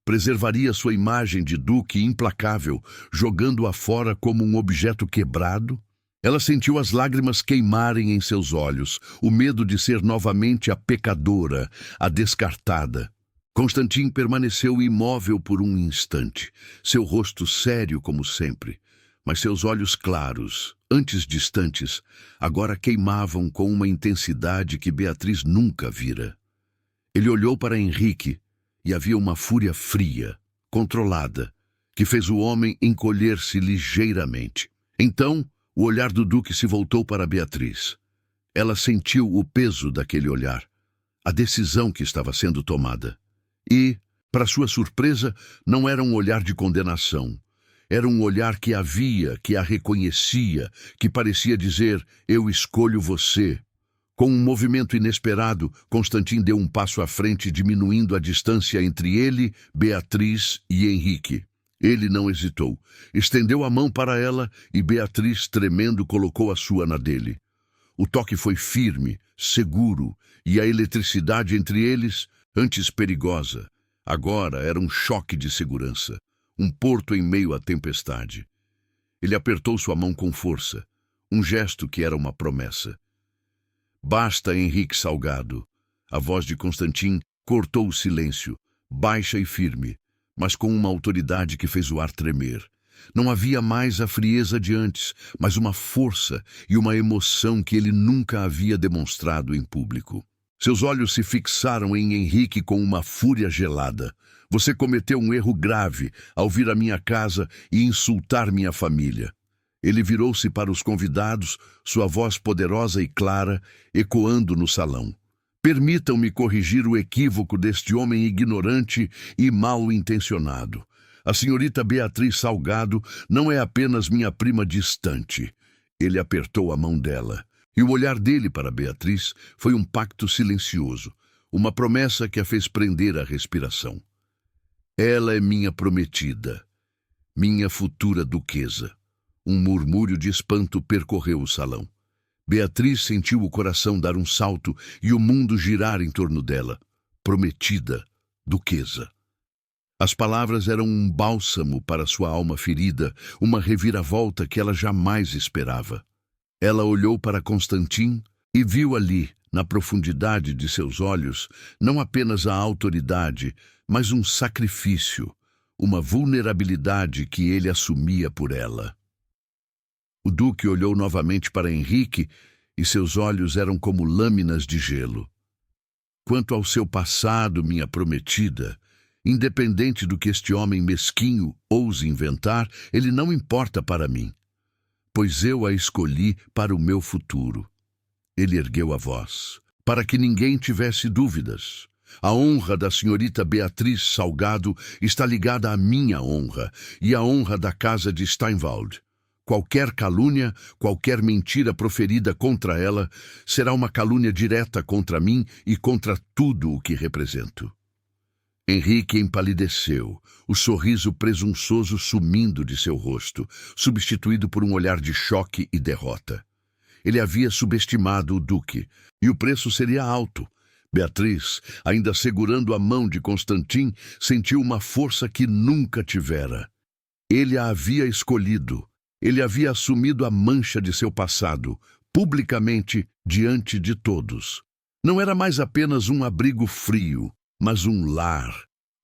Preservaria sua imagem de duque implacável, jogando-a fora como um objeto quebrado? Ela sentiu as lágrimas queimarem em seus olhos, o medo de ser novamente a pecadora, a descartada. Constantin permaneceu imóvel por um instante, seu rosto sério como sempre, mas seus olhos claros, antes distantes, agora queimavam com uma intensidade que Beatriz nunca vira. Ele olhou para Henrique e havia uma fúria fria, controlada, que fez o homem encolher-se ligeiramente. Então, o olhar do duque se voltou para Beatriz. Ela sentiu o peso daquele olhar, a decisão que estava sendo tomada. E, para sua surpresa, não era um olhar de condenação. Era um olhar que a via, que a reconhecia, que parecia dizer, eu escolho você. Com um movimento inesperado, Constantin deu um passo à frente, diminuindo a distância entre ele, Beatriz e Henrique. Ele não hesitou. Estendeu a mão para ela e Beatriz, tremendo, colocou a sua na dele. O toque foi firme, seguro, e a eletricidade entre eles, antes perigosa, agora era um choque de segurança, um porto em meio à tempestade. Ele apertou sua mão com força, um gesto que era uma promessa. Basta, Henrique Salgado. A voz de Constantin cortou o silêncio, baixa e firme, mas com uma autoridade que fez o ar tremer. Não havia mais a frieza de antes, mas uma força e uma emoção que ele nunca havia demonstrado em público. Seus olhos se fixaram em Henrique com uma fúria gelada. Você cometeu um erro grave ao vir à minha casa e insultar minha família. Ele virou-se para os convidados, sua voz poderosa e clara, ecoando no salão. Permitam-me corrigir o equívoco deste homem ignorante e mal-intencionado. A senhorita Beatriz Salgado não é apenas minha prima distante. Ele apertou a mão dela. E o olhar dele para Beatriz foi um pacto silencioso, uma promessa que a fez prender a respiração. Ela é minha prometida, minha futura duquesa. Um murmúrio de espanto percorreu o salão. Beatriz sentiu o coração dar um salto e o mundo girar em torno dela. Prometida, duquesa. As palavras eram um bálsamo para sua alma ferida, uma reviravolta que ela jamais esperava. Ela olhou para Constantin e viu ali, na profundidade de seus olhos, não apenas a autoridade, mas um sacrifício, uma vulnerabilidade que ele assumia por ela. O duque olhou novamente para Henrique e seus olhos eram como lâminas de gelo. Quanto ao seu passado, minha prometida, independente do que este homem mesquinho ouse inventar, ele não importa para mim, pois eu a escolhi para o meu futuro. Ele ergueu a voz, para que ninguém tivesse dúvidas. A honra da senhorita Beatriz Salgado está ligada à minha honra e à honra da casa de Steinwald. Qualquer calúnia, qualquer mentira proferida contra ela será uma calúnia direta contra mim e contra tudo o que represento. Henrique empalideceu, o sorriso presunçoso sumindo de seu rosto, substituído por um olhar de choque e derrota. Ele havia subestimado o duque, e o preço seria alto. Beatriz, ainda segurando a mão de Constantin, sentiu uma força que nunca tivera. Ele a havia escolhido. Ele havia assumido a mancha de seu passado, publicamente, diante de todos. Não era mais apenas um abrigo frio, mas um lar,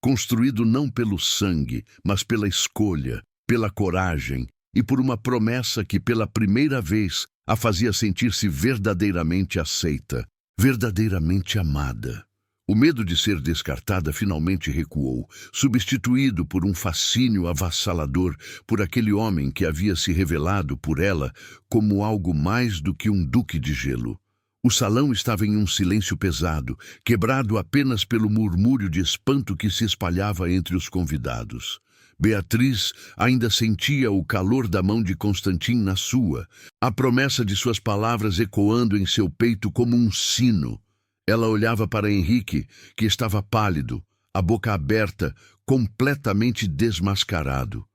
construído não pelo sangue, mas pela escolha, pela coragem e por uma promessa que, pela primeira vez, a fazia sentir-se verdadeiramente aceita, verdadeiramente amada. O medo de ser descartada finalmente recuou, substituído por um fascínio avassalador por aquele homem que havia se revelado por ela como algo mais do que um duque de gelo. O salão estava em um silêncio pesado, quebrado apenas pelo murmúrio de espanto que se espalhava entre os convidados. Beatriz ainda sentia o calor da mão de Constantin na sua, a promessa de suas palavras ecoando em seu peito como um sino. Ela olhava para Henrique, que estava pálido, a boca aberta, completamente desmascarado.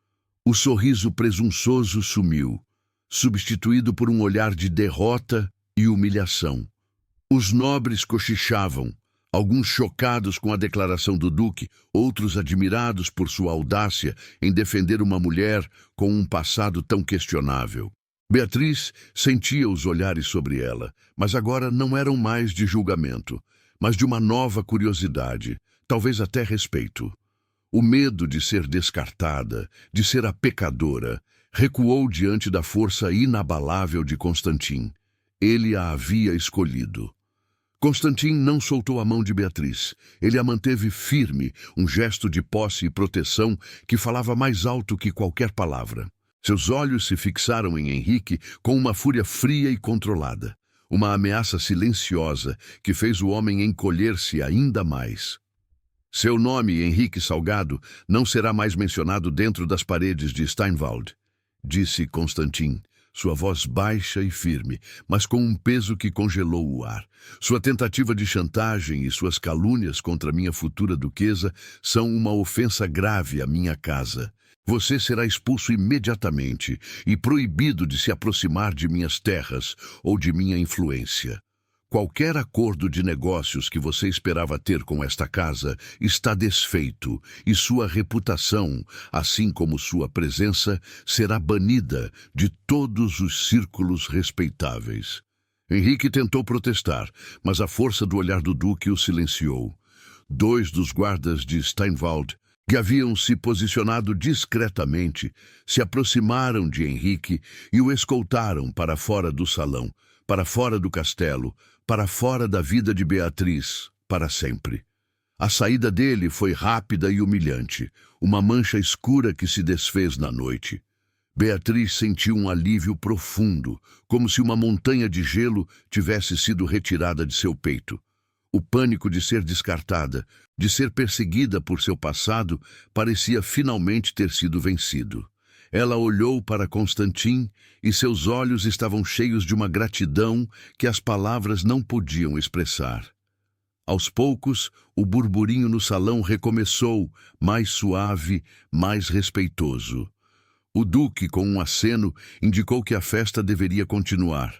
O sorriso presunçoso sumiu, substituído por um olhar de derrota e humilhação. Os nobres cochichavam, alguns chocados com a declaração do duque, outros admirados por sua audácia em defender uma mulher com um passado tão questionável. Beatriz sentia os olhares sobre ela, mas agora não eram mais de julgamento, mas de uma nova curiosidade, talvez até respeito. O medo de ser descartada, de ser a pecadora, recuou diante da força inabalável de Constantin. Ele a havia escolhido. Constantin não soltou a mão de Beatriz. Ele a manteve firme, um gesto de posse e proteção que falava mais alto que qualquer palavra. Seus olhos se fixaram em Henrique com uma fúria fria e controlada, uma ameaça silenciosa que fez o homem encolher-se ainda mais. Seu nome, Henrique Salgado, não será mais mencionado dentro das paredes de Steinwald, disse Constantin, sua voz baixa e firme, mas com um peso que congelou o ar. Sua tentativa de chantagem e suas calúnias contra minha futura duquesa são uma ofensa grave à minha casa. Você será expulso imediatamente e proibido de se aproximar de minhas terras ou de minha influência. Qualquer acordo de negócios que você esperava ter com esta casa está desfeito e sua reputação, assim como sua presença, será banida de todos os círculos respeitáveis. Henrique tentou protestar, mas a força do olhar do duque o silenciou. 2 dos guardas de Steinwald, que haviam se posicionado discretamente, se aproximaram de Henrique e o escoltaram para fora do salão, para fora do castelo, para fora da vida de Beatriz, para sempre. A saída dele foi rápida e humilhante, uma mancha escura que se desfez na noite. Beatriz sentiu um alívio profundo, como se uma montanha de gelo tivesse sido retirada de seu peito. O pânico de ser descartada, de ser perseguida por seu passado, parecia finalmente ter sido vencido. Ela olhou para Constantin e seus olhos estavam cheios de uma gratidão que as palavras não podiam expressar. Aos poucos, o burburinho no salão recomeçou, mais suave, mais respeitoso. O duque, com um aceno, indicou que a festa deveria continuar.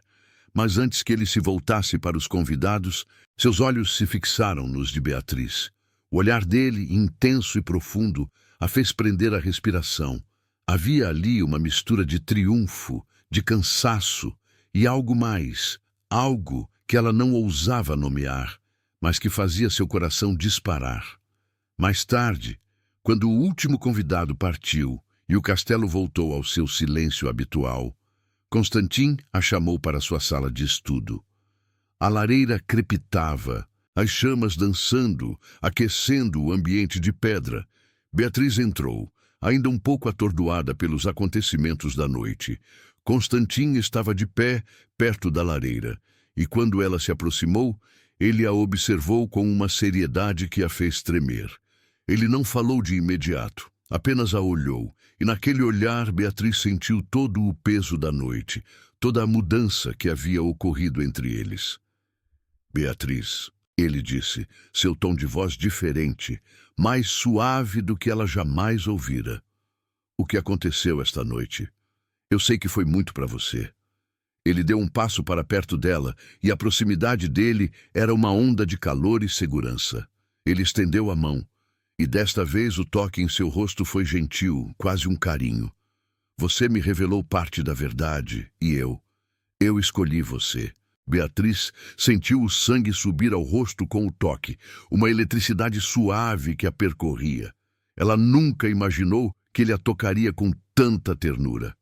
Mas antes que ele se voltasse para os convidados, seus olhos se fixaram nos de Beatriz. O olhar dele, intenso e profundo, a fez prender a respiração. Havia ali uma mistura de triunfo, de cansaço e algo mais, algo que ela não ousava nomear, mas que fazia seu coração disparar. Mais tarde, quando o último convidado partiu e o castelo voltou ao seu silêncio habitual, Constantin a chamou para sua sala de estudo. A lareira crepitava, as chamas dançando, aquecendo o ambiente de pedra. Beatriz entrou, ainda um pouco atordoada pelos acontecimentos da noite. Constantin estava de pé, perto da lareira, e quando ela se aproximou, ele a observou com uma seriedade que a fez tremer. Ele não falou de imediato, apenas a olhou, e naquele olhar Beatriz sentiu todo o peso da noite, toda a mudança que havia ocorrido entre eles. Beatriz, ele disse, seu tom de voz diferente, mais suave do que ela jamais ouvira. O que aconteceu esta noite? Eu sei que foi muito para você. Ele deu um passo para perto dela, e a proximidade dele era uma onda de calor e segurança. Ele estendeu a mão, e desta vez o toque em seu rosto foi gentil, quase um carinho. Você me revelou parte da verdade e eu escolhi você. Beatriz sentiu o sangue subir ao rosto com o toque, uma eletricidade suave que a percorria. Ela nunca imaginou que ele a tocaria com tanta ternura.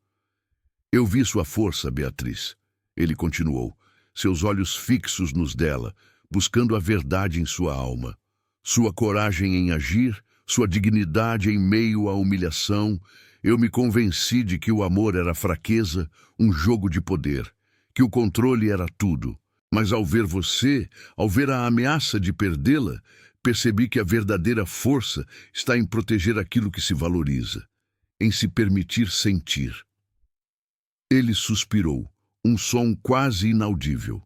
Eu vi sua força, Beatriz. Ele continuou, seus olhos fixos nos dela, buscando a verdade em sua alma. Sua coragem em agir, sua dignidade em meio à humilhação. Eu me convenci de que o amor era fraqueza, um jogo de poder, que o controle era tudo. Mas ao ver você, ao ver a ameaça de perdê-la, percebi que a verdadeira força está em proteger aquilo que se valoriza, em se permitir sentir. Ele suspirou, um som quase inaudível.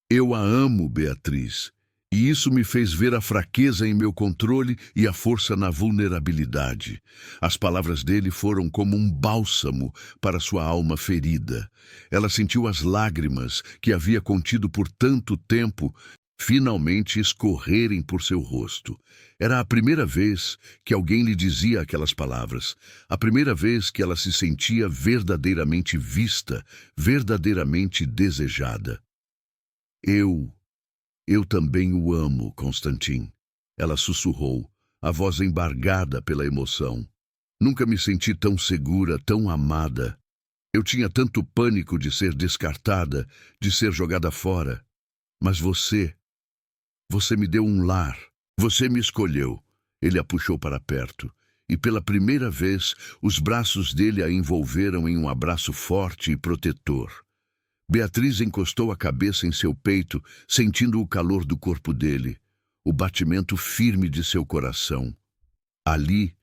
Eu a amo, Beatriz, e isso me fez ver a fraqueza em meu controle e a força na vulnerabilidade. As palavras dele foram como um bálsamo para sua alma ferida. Ela sentiu as lágrimas que havia contido por tanto tempo finalmente escorrerem por seu rosto. Era a primeira vez que alguém lhe dizia aquelas palavras, a primeira vez que ela se sentia verdadeiramente vista, verdadeiramente desejada. Eu também o amo, Constantin. Ela sussurrou, a voz embargada pela emoção. Nunca me senti tão segura, tão amada. Eu tinha tanto pânico de ser descartada, de ser jogada fora. Mas você me deu um lar. Você me escolheu. Ele a puxou para perto. E pela primeira vez, os braços dele a envolveram em um abraço forte e protetor. Beatriz encostou a cabeça em seu peito, sentindo o calor do corpo dele, o batimento firme de seu coração. Ali,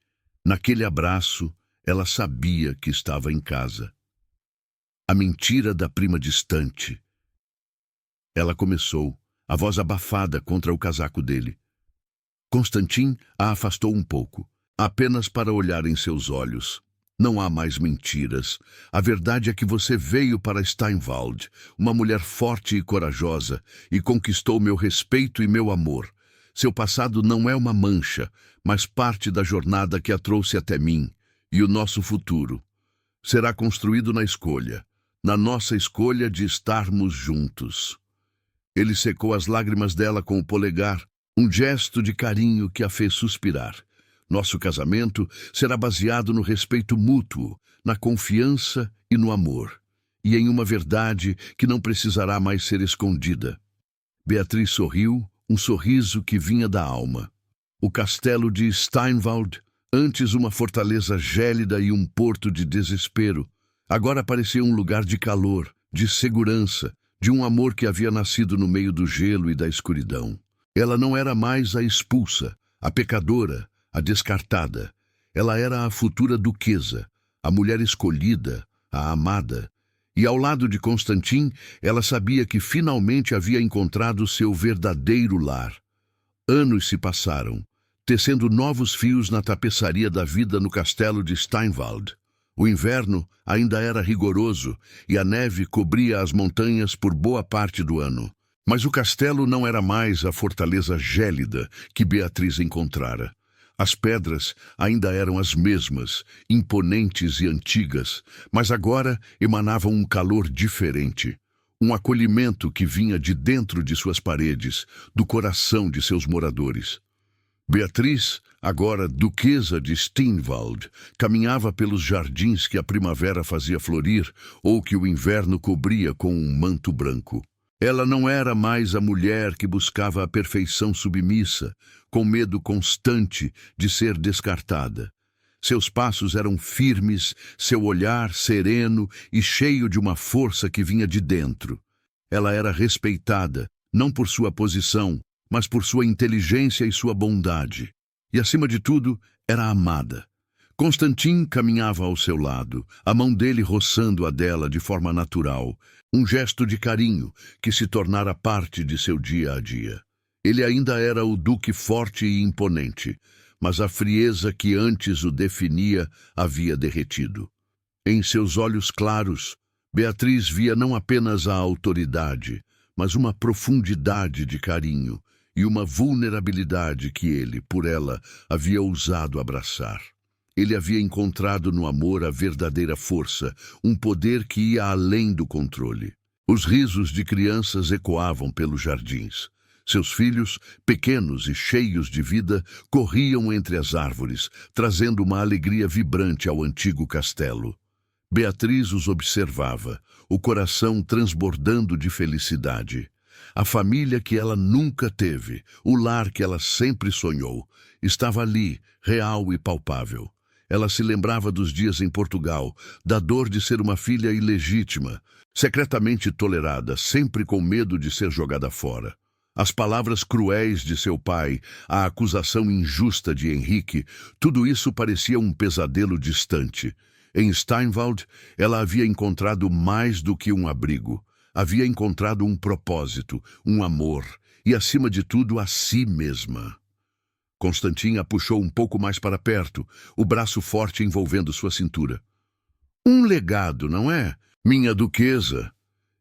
naquele abraço, ela sabia que estava em casa. A mentira da prima distante. Ela começou, a voz abafada contra o casaco dele. Constantin a afastou um pouco, apenas para olhar em seus olhos. Não há mais mentiras. A verdade é que você veio para Steinwald, uma mulher forte e corajosa, e conquistou meu respeito e meu amor. Seu passado não é uma mancha, mas parte da jornada que a trouxe até mim, e o nosso futuro será construído na escolha, na nossa escolha de estarmos juntos. Ele secou as lágrimas dela com o polegar, um gesto de carinho que a fez suspirar. Nosso casamento será baseado no respeito mútuo, na confiança e no amor, e em uma verdade que não precisará mais ser escondida. Beatriz sorriu, um sorriso que vinha da alma. O castelo de Steinwald, antes uma fortaleza gélida e um porto de desespero, agora parecia um lugar de calor, de segurança, de um amor que havia nascido no meio do gelo e da escuridão. Ela não era mais a expulsa, a pecadora, a descartada. Ela era a futura duquesa, a mulher escolhida, a amada. E ao lado de Constantin, ela sabia que finalmente havia encontrado seu verdadeiro lar. Anos se passaram, tecendo novos fios na tapeçaria da vida no castelo de Steinwald. O inverno ainda era rigoroso e a neve cobria as montanhas por boa parte do ano. Mas o castelo não era mais a fortaleza gélida que Beatriz encontrara. As pedras ainda eram as mesmas, imponentes e antigas, mas agora emanavam um calor diferente, um acolhimento que vinha de dentro de suas paredes, do coração de seus moradores. Beatriz, agora duquesa de Steinwald, caminhava pelos jardins que a primavera fazia florir ou que o inverno cobria com um manto branco. Ela não era mais a mulher que buscava a perfeição submissa, com medo constante de ser descartada. Seus passos eram firmes, seu olhar sereno e cheio de uma força que vinha de dentro. Ela era respeitada, não por sua posição, mas por sua inteligência e sua bondade. E, acima de tudo, era amada. Constantin caminhava ao seu lado, a mão dele roçando a dela de forma natural, um gesto de carinho que se tornara parte de seu dia a dia. Ele ainda era o duque forte e imponente, mas a frieza que antes o definia havia derretido. Em seus olhos claros, Beatriz via não apenas a autoridade, mas uma profundidade de carinho e uma vulnerabilidade que ele, por ela, havia ousado abraçar. Ele havia encontrado no amor a verdadeira força, um poder que ia além do controle. Os risos de crianças ecoavam pelos jardins. Seus filhos, pequenos e cheios de vida, corriam entre as árvores, trazendo uma alegria vibrante ao antigo castelo. Beatriz os observava, o coração transbordando de felicidade. A família que ela nunca teve, o lar que ela sempre sonhou, estava ali, real e palpável. Ela se lembrava dos dias em Portugal, da dor de ser uma filha ilegítima, secretamente tolerada, sempre com medo de ser jogada fora. As palavras cruéis de seu pai, a acusação injusta de Henrique, tudo isso parecia um pesadelo distante. Em Steinwald, ela havia encontrado mais do que um abrigo. Havia encontrado um propósito, um amor e, acima de tudo, a si mesma. Constantin a puxou um pouco mais para perto, o braço forte envolvendo sua cintura. Um legado, não é, minha duquesa?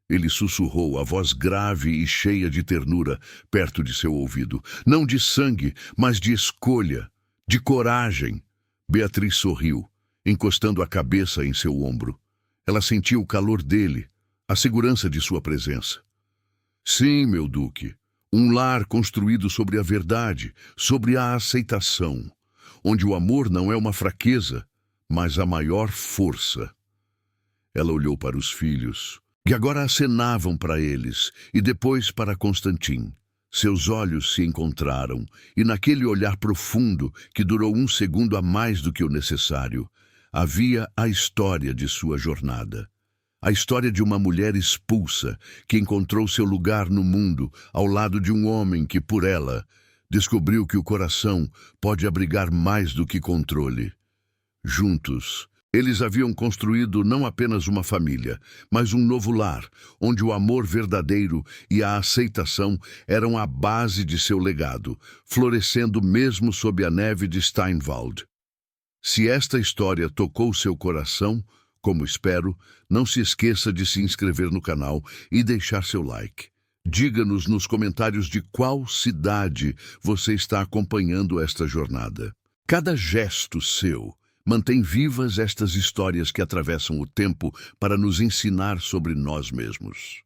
Ele sussurrou, a voz grave e cheia de ternura, perto de seu ouvido. Não de sangue, mas de escolha, de coragem. Beatriz sorriu, encostando a cabeça em seu ombro. Ela sentiu o calor dele, a segurança de sua presença. Sim, meu duque, um lar construído sobre a verdade, sobre a aceitação, onde o amor não é uma fraqueza, mas a maior força. Ela olhou para os filhos, que agora acenavam para eles, e depois para Constantin. Seus olhos se encontraram, e naquele olhar profundo, que durou um segundo a mais do que o necessário, havia a história de sua jornada. A história de uma mulher expulsa, que encontrou seu lugar no mundo, ao lado de um homem que, por ela, descobriu que o coração pode abrigar mais do que controle. Juntos, eles haviam construído não apenas uma família, mas um novo lar, onde o amor verdadeiro e a aceitação eram a base de seu legado, florescendo mesmo sob a neve de Steinwald. Se esta história tocou seu coração, como espero, não se esqueça de se inscrever no canal e deixar seu like. Diga-nos nos comentários de qual cidade você está acompanhando esta jornada. Cada gesto seu mantém vivas estas histórias que atravessam o tempo para nos ensinar sobre nós mesmos.